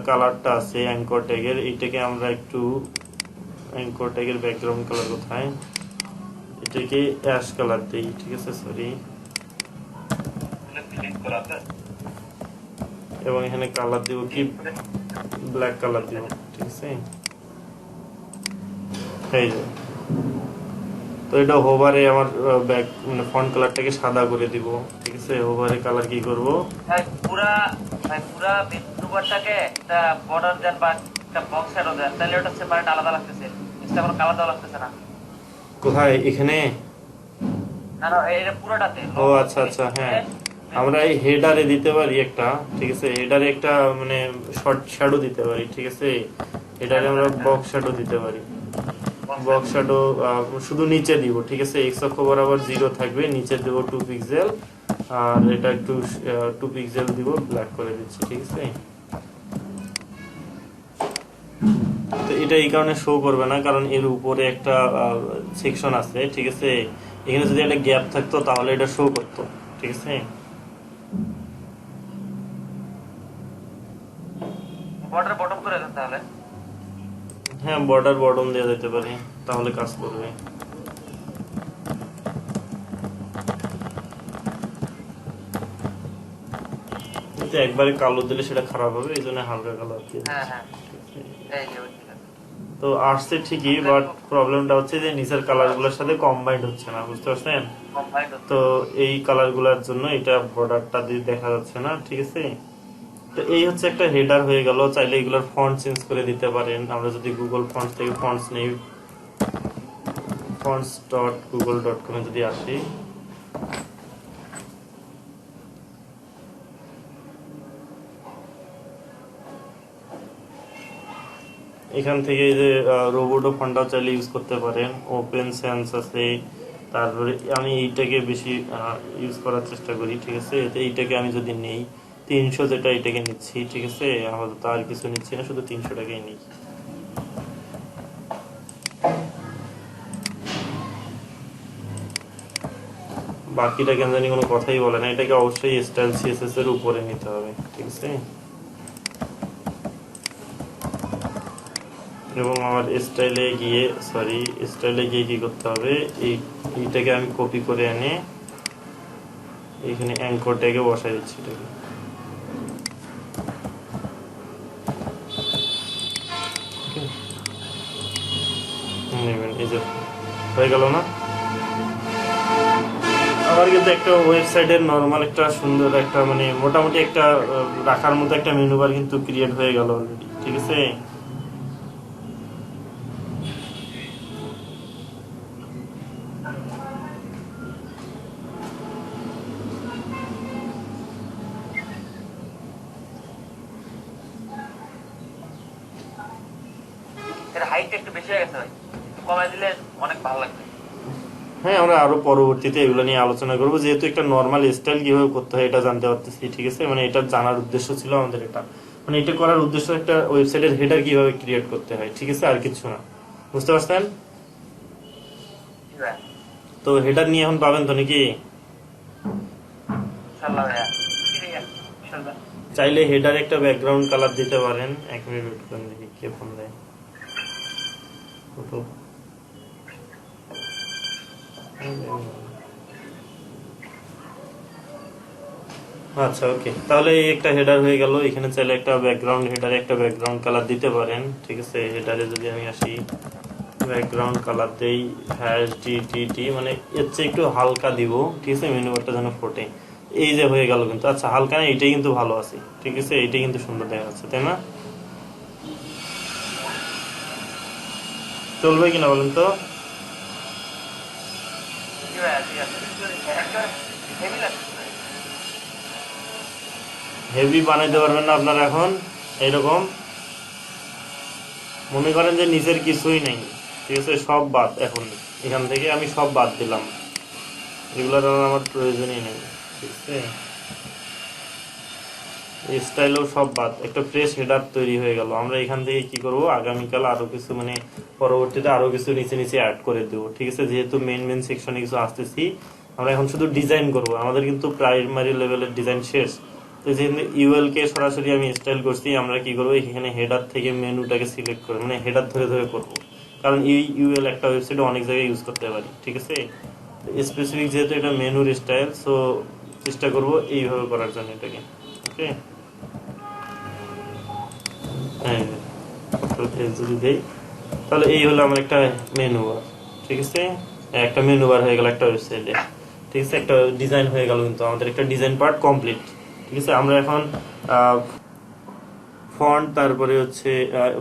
কালারটা আছে অ্যাঙ্কর ট্যাগের, এইটাকে আমরা একটু অ্যাঙ্কর ট্যাগের ব্যাকগ্রাউন্ড কালার কোথায়, এটাকে অ্যাশ কালার দিই, ঠিক আছে, সরি। ক্লিক করাতে এবং এখানে কালার দিব কি, ব্ল্যাক কালার দিব, ঠিক আছে। এই যে, তো এটা হোভারে আমার ব্যাক মানে ফন্ট কালারটাকে সাদা করে দিব, ঠিক আছে। হোভারে কালার কি করব, ভাই পুরা মেনুবারটাকে একটা বর্ডার দেন বা একটা বক্স শ্যাডো দেন, তাহলে ওটা সেপারেট আলাদা লাগতেছে, এক্সট্রা কোনো কালার দেওয়া লাগতেছে না। কোথায়, এখানে? না না, এটা পুরোটাতে। ও আচ্ছা আচ্ছা, হ্যাঁ আমরা এই হেডারে দিতে পারি একটা, ঠিক আছে, হেডারে একটা মানে শর্ট শ্যাডো দিতে পারি, ঠিক আছে। হেডারে আমরা বক্স শ্যাডো দিতে পারি। বক্স শ্যাডো শুধু নিচে দিব, ঠিক আছে। এক্স অক্ষ বরাবর 0 থাকবে, নিচে দেব 2 পিক্সেল, আর এটা একটু 2 পিক্সেল দিব, ব্ল্যাক করে দিচ্ছি, ঠিক আছে। তো এটা এই কারণে শো করবে না, কারণ এর উপরে একটা সেকশন আছে, ঠিক আছে। এখানে যদি একটা গ্যাপ থাকতো তাহলে এটা শো করতো, ঠিক আছে। বর্ডার বটম করে দেন তাহলে। হ্যাঁ বর্ডার বটম দেওয়া যেতে পারে, তাহলে কাজ করবে। কিন্তু একবারে কালো দিলে সেটা খারাপ হবে, এই জন্য হালকা কালার দিয়ে হ্যাঁ দিচ্ছি। হ্যাঁ, এই যে ওই ঠিক আছে। তো আসছে ঠিকই, বাট প্রবলেমটা হচ্ছে যে নিচের কালার গুলোর সাথে কম্বাইন্ড হচ্ছে না, বুঝতে পারছেন। কম্বাইন্ড হচ্ছে। তো এই কালার গুলার জন্য এটা বর্ডারটা দিয়ে দেখা যাচ্ছে না, ঠিক আছে। তো এই হচ্ছে একটা হেডার হয়ে গেল। চাইলে এগুলোর ফন্ট চেঞ্জ করে দিতে পারেন। আমরা যদি গুগল ফন্ট থেকে ফন্টস নেই, fonts.google.com এ যদি আসি, এখান থেকে এই যে রোবোটো ফন্টটাও চাইলে ইউজ করতে পারেন। ওপেন সেন্স আছে, তারপরে আমি এইটাকে বেশি ইউজ করার চেষ্টা করি, ঠিক আছে। এতে এইটাকে আমি যদি নেই 300, যেটা এটাকে নিচ্ছি, ঠিক আছে। আপাতত আর কিছু নিচ্ছি না, শুধু 300 টাকাই নিই। বাকিটা কেন জানি কোনো কথাই বলে না। এটাকে অবশ্যই স্টাইল সিএসএস এর উপরে নিতে হবে, ঠিক আছে। এবং আমার স্টাইলে গিয়ে কি করতে হবে, এইটাকে আমি কপি করে এনে এখানে অ্যাঙ্কর ট্যাগে বসাই দিচ্ছি এটাকে। নেবেন, এই যে হয়ে গেল না। আমার কিন্তু একটা ওয়েবসাইটের নরমাল একটা সুন্দর একটা মানে মোটামুটি একটা রাখার মতো একটা মেনু বার কিন্তু ক্রিয়েট হয়ে গেল অলরেডি, ঠিক আছে। এর হাইট একটু বেশি হয়ে গেছে ভাই, কমাই দিলে অনেক ভালো লাগবে। হ্যাঁ আমরা আরো পরবর্তীতে এগুলো নিয়ে আলোচনা করবো, যেহেতু একটা নর্মাল স্টাইল কিভাবে করতে হয় এটা জানতে পারতেছি, ঠিক আছে। মানে এটা জানার উদ্দেশ্য ছিল আমাদের, এটা মানে এটা করার উদ্দেশ্য একটা ওয়েবসাইটের হেডার কিভাবে ক্রিয়েট করতে হয়, ঠিক আছে, আর কিছু না, বুঝতে পারছেন। তো হেডার নিয়ে এখন পাবেন তো নাকি? ইনশাআল্লাহ ভাইয়া, কি ভাইয়া, ইনশাআল্লাহ। চাইলে হেডার একটা ব্যাকগ্রাউন্ড কালার দিতে পারেন। 1 মিনিট ওয়েট করেন, দেখি কে ফোন দেয়। ফটো আচ্ছা ওকে, তাহলে এই একটা হেডার হয়ে গেল। এখানে চাইলে একটা ব্যাকগ্রাউন্ড হেডারে একটা ব্যাকগ্রাউন্ড কালার দিতে পারেন, ঠিক আছে। হেডারে যদি আমি আসি, ব্যাকগ্রাউন্ড কালার দেই #DTT, মানে এর চেয়ে একটু হালকা দিব, ঠিক আছে, মেনু বারটা যেন ফোটে। এই যে হয়ে গেল কিন্তু। আচ্ছা হালকা না, এইটাই কিন্তু ভালো আছে, ঠিক আছে, এইটাই কিন্তু সুন্দর দেখা যাচ্ছে, তাই না? চলবে কিনা বলেন তো? জি ভাইয়া, ঠিক আছে। একবার হেভি লাগছে। হেভি বানাইতে পারবেন না আপনারা এখন। এইরকম মনে করেন যে নিচের কিছুই নেই, ঠিক আছে, সব বাদ। এখন এখান থেকে আমি সব বাদ দিলাম, এগুলোর আর আমার প্রয়োজনই নেই, ঠিক আছে। স্টাইলও সব বাদ, একটা ফ্রেশ হেডার তৈরি হয়ে গেল। আমরা এখান থেকে কি করব, আগামীকাল আরো কিছু মানে পরবর্তীতে আরো কিছু নিচে নিচে অ্যাড করে দেবো, ঠিক আছে। যেহেতু মেন সেকশনে কিছু আসতেছি, আমরা এখন শুধু ডিজাইন করব, আমাদের কিন্তু প্রাইমারি লেভেলের ডিজাইন শেষ। তো যেহেতু ইউএল কে সরাসরি আমি স্টাইল করছি, আমরা কি করবো, এখানে হেডার থেকে মেনুটাকে সিলেক্ট করে মানে হেডার ধরে ধরে করব, কারণ এই ইউএল একটা ওয়েবসাইটে অনেক জায়গায় ইউজ করতে পারি, ঠিক আছে। স্পেসিফিক যেহেতু এটা মেনুর স্টাইল, সো চেষ্টা করব এইভাবে করার জন্য এটাকে, ওকে। হ্যাঁ, যদি দেই তাহলে এই হলো আমার একটা মেনু বার, ঠিক আছে। একটা মেনু বার হয়ে গেল একটা ওয়েবসাইটে, ঠিক আছে। একটা ডিজাইন হয়ে গেল, কিন্তু আমাদের একটা ডিজাইন পার্ট কমপ্লিট, ঠিক আছে। আমরা এখন ফন্ট, তারপরে হচ্ছে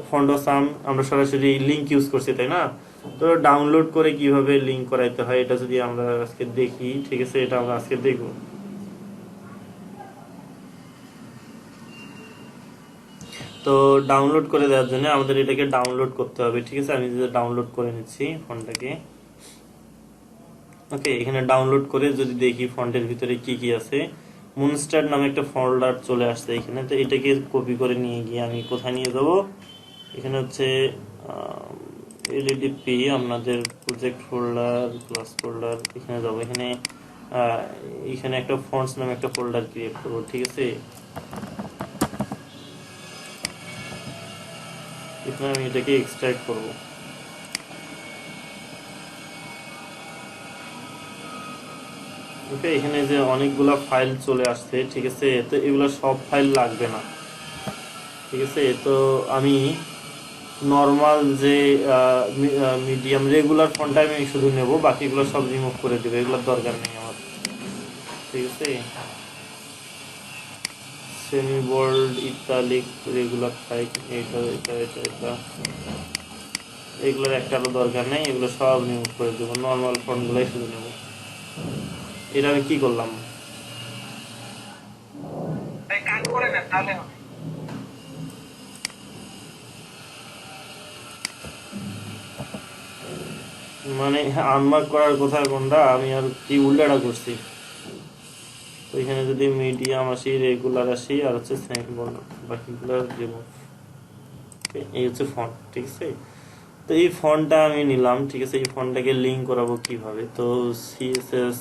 ফন্ট ও সাম আমরা সরাসরি লিংক ইউজ করছি, তাই না। তো ডাউনলোড করে কিভাবে লিংক করাইতে হয় এটা যদি আমরা আজকে দেখি, ঠিক আছে, এটা আমরা আজকে দেখব। তো ডাউনলোড করে দেওয়ার জন্য আমাদের এটাকে ডাউনলোড করতে হবে, ঠিক আছে। আমি যদি ডাউনলোড করে নিচ্ছি ফন্টটাকে, ওকে। এখানে ডাউনলোড করে যদি দেখি ফন্টের ভিতরে কি কি আছে, মুনস্টার নামে একটা ফোল্ডার চলে আসছে এখানে। তো এটাকে কপি করে নিয়ে গিয়ে আমি কোথায় নিয়ে যাব, এখানে হচ্ছে এলইডিপি আপনাদের প্রজেক্ট ফোল্ডার, ক্লাস ফোল্ডার, এখানে যাব। এখানে একটা ফন্টস নামে একটা ফোল্ডার ক্রিয়েট করব, ঠিক আছে। এখানে আমি এটাকে এক্সট্রাক্ট করব, ওকে। এখানে যে অনেকগুলা ফাইল চলে আসছে, ঠিক আছে। তো এগুলো সব ফাইল লাগবে না, ঠিক আছে। তো আমি নর্মাল যে মিডিয়াম রেগুলার ফন্টটা আমি শুধু নেব, বাকিগুলো সব রিমুভ করে দেবো, এগুলোর দরকার নেই আমার, ঠিক আছে। Semi bold, italic, regular type, এটা এটা এটা এটা এগুলোর একটারও দরকার নেই, এগুলো সব রিমুভ করে দেবো, নর্মাল ফন্টগুলোই শুধু নেব। এটা আমি কি করলাম, ভাই কাজ করে না তাহলে হবে। মানে আনমার্ক করার কথা কোনটা, আমি আর কি উল্টাটা করছি। তো এখানে যদি মিডিয়াম আসি, রেগুলার আসি, আর হচ্ছে সেমি, বাকিগুলো রিমুভ। এই হচ্ছে ফন্ট, ঠিক আছে। তো এই ফন্টটা আমি নিলাম, ঠিক আছে। এই ফন্টটাকে লিঙ্ক করাবো কিভাবে, তো সিএসএস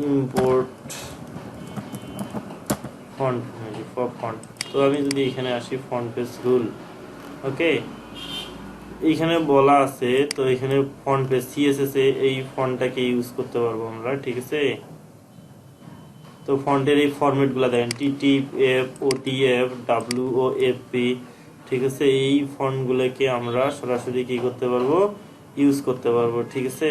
ইম্পোর্ট ফন্ট, ফন্ট। তো আমি যদি এখানে আসি ফন্ট পেজ রুল, ওকে, এইখানে বলা আছে, তো এখানে ফন্ট পেজ সিএসএস এ এই ফন্টটাকে ইউজ করতে পারবো আমরা, ঠিক আছে। তো ফন্টের এই ফরম্যাট গুলা দেখেন, টিটিএফ, ওটিএফ, ডব্লিউওএফপি, ঠিক আছে। এই ফন্ট গুলোকে আমরা সরাসরি কি করতে পারবো, ইউজ করতে পারবো, ঠিক আছে।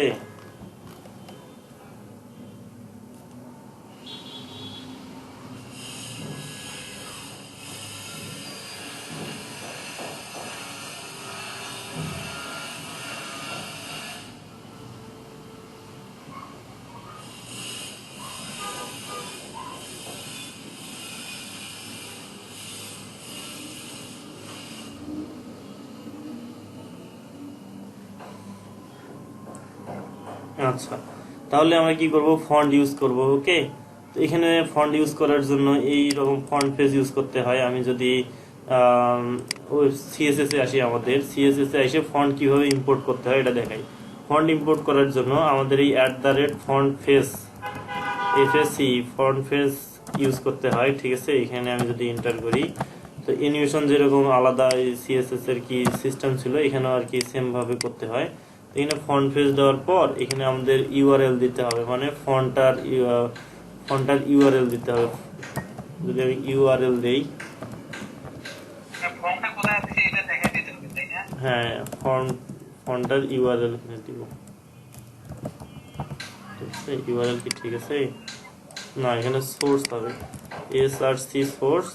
আচ্ছা, তাহলে আমরা কি করব, ফন্ট ইউজ করব, ওকে। তো এখানে ফন্ট ইউজ করার জন্য এই রকম ফন্ট পেজ ইউজ করতে হয়। আমি যদি সিএসএস এ আসি, আমাদের সিএসএস এ এসে ফন্ট কিভাবে ইম্পোর্ট করতে হয় এটা দেখাই। ফন্ট ইম্পোর্ট করার জন্য আমাদের এই @font face, FAC font face use করতে হয়, ঠিক আছে। এখানে আমি যদি এন্টার করি, তো অ্যানিমেশন যেরকম আলাদা সিএসএস এর কি সিস্টেম ছিল, এখানেও আর কি সেম ভাবে করতে হয়। এখানে ফন্ট ফেজ দেওয়ার পর এখানে আমাদের ইউআরএল দিতে হবে, মানে ফন্টার ইউআরএল দিতে হবে। যদি আমি ইউআরএল দেই, ফর্মটা কোথায় আছে এটা দেখা দিতে হবে, তাই না? হ্যাঁ, ফন্টার ইউআরএল এখানে দিব, ঠিক আছে। ইউআরএল কি ঠিক আছে না, এখানে সোর্স হবে এসআরসি সোর্স,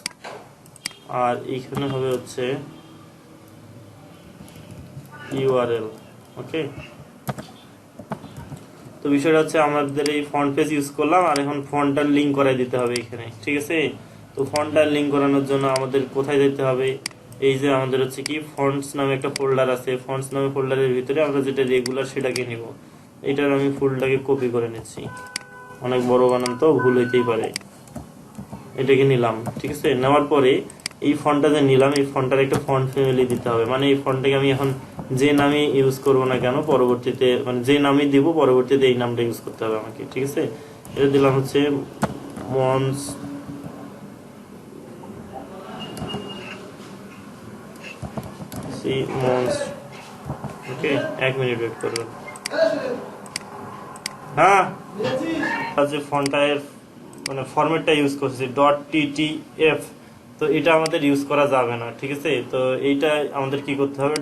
আর এখানে হবে হচ্ছে ইউআরএল, ওকে। তো বিষয়টা হচ্ছে আমাদের এই ফন্ট পেজ ইউজ করলাম, আর এখন ফন্টটার লিঙ্ক করাই দিতে হবে এখানে, ঠিক আছে। তো ফন্টটার লিঙ্ক করানোর জন্য আমাদের কোথায় যেতে হবে, এই যে আমাদের হচ্ছে কি ফন্টস নামে একটা ফোল্ডার আছে, ফন্টস নামে ফোল্ডারের ভিতরে আমরা যেটা রেগুলার সেটাকে নিব। এটার আমি ফুলটাকে কপি করে নিচ্ছি, অনেক বড় বানান তো ভুল হইতেই পারে। এটাকে নিলাম, ঠিক আছে। নেওয়ার পরে এই ফন্টটা যে নিলাম, এই ফন্টটার একটা ফন্ট ফ্যামিলি দিতে হবে, মানে এই ফন্টটাকে আমি এখন যে নামে ইউজ করব না কেন পরবর্তীতে, মানে যে নামে দিব পরবর্তীতে এই নামটা ইউজ করতে হবে আমাকে, ঠিক আছে। এটা দিলাম হচ্ছে মন্স মন্স, ওকে। 1 মিনিট ওয়েট করবেন। হ্যাঁ, যে ফন্টের মানে ফরম্যাটটা ইউজ করছি .ttf, তো এটা আমাদের ইউজ করা যাবে না, ঠিক আছে। তো এইটা আমাদের কি করতে হবে,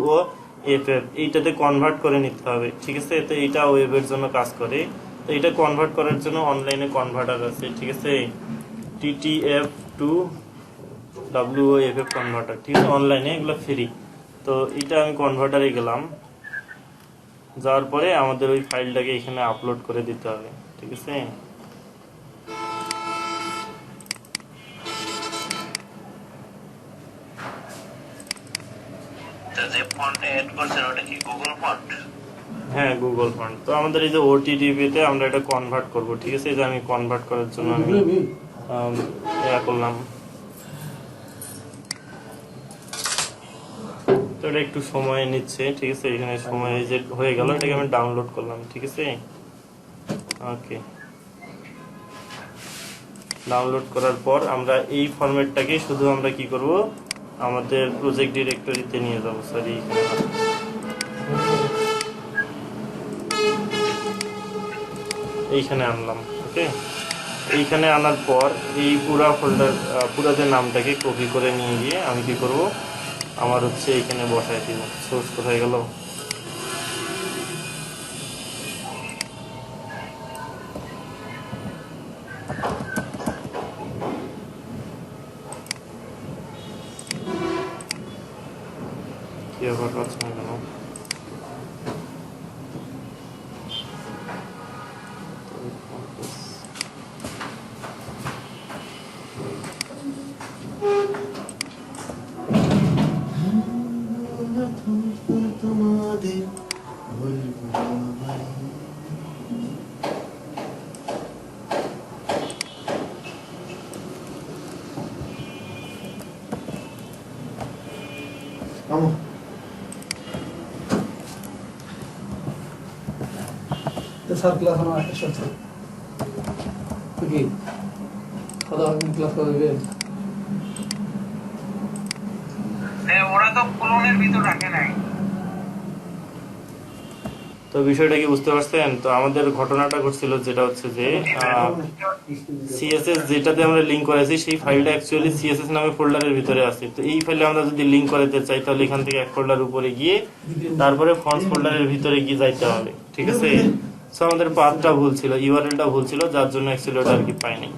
WOFF এইটাতে কনভার্ট করে নিতে হবে, ঠিক আছে। তো এটা ওয়েবের জন্য কাজ করে, তো এটা কনভার্ট করার জন্য অনলাইনে কনভার্টার আছে, ঠিক আছে। TTF টু WOFF কনভার্টার, ঠিক আছে, অনলাইনে এগুলো ফ্রি। তো এটা আমি কনভার্টারে গেলাম, যাওয়ার পরে আমাদের ওই ফাইলটাকে এখানে আপলোড করে দিতে হবে, ঠিক আছে। তো যে ফন্ট এড করছেন ওটা কি গুগল ফন্ট? হ্যাঁ, গুগল ফন্ট। তো আমাদের এই যে OTTP তে আমরা এটা কনভার্ট করব, ঠিক আছে। এই যে আমি কনভার্ট করার জন্য আমি ইয়া করলাম, তো এটা একটু সময় নিচ্ছে, ঠিক আছে। এখানে সময় যে হয়ে গেল, এটাকে আমি ডাউনলোড করলাম, ঠিক আছে। ওকে, ডাউনলোড করার পর আমরা এই ফরম্যাটটাকে শুধু আমরা কি করব, আমাদের প্রজেক্ট ডিরেক্টরিতে নিয়ে যাব, সরি এইখানে আনলাম, ওকে। এইখানে আনার পর এই পুরা ফোল্ডার পুরা যে নামটাকে কপি করে নিয়ে গিয়ে আমি কি করব, আমার হচ্ছে এখানে বসায় দিব। সোর্স কোথায় গেল, কি ব্যাপার পাচ্ছে না কেন, স্যার ক্লাস আমার একটা সাথে কি কথা ক্লাস করবে ওরা তো ক্লোনের ভিতর রাখে নাই। তো বিষয়টা কি বুঝতে পারছেন? তো আমাদের ঘটনাটা ঘটছিল যেটা হচ্ছে যে সিএসএস যেটাতে আমরা লিংক করেছি সেই ফাইলটা অ্যাকচুয়ালি সিএসএস নামে ফোল্ডারের ভিতরে আছে। তো এই ফাইলে আমরা যদি লিংক করাতে চাই তাহলে এখান থেকে এক ফোল্ডার উপরে গিয়ে তারপরে ফন্টস ফোল্ডারের ভিতরে গিয়ে যাইতে হবে, ঠিক আছে। সো আমাদের পাথটা ভুল ছিল, ইউআরএলটা ভুল ছিল, যার জন্য অ্যাকচুয়ালি ওটা আর কি পাইনি।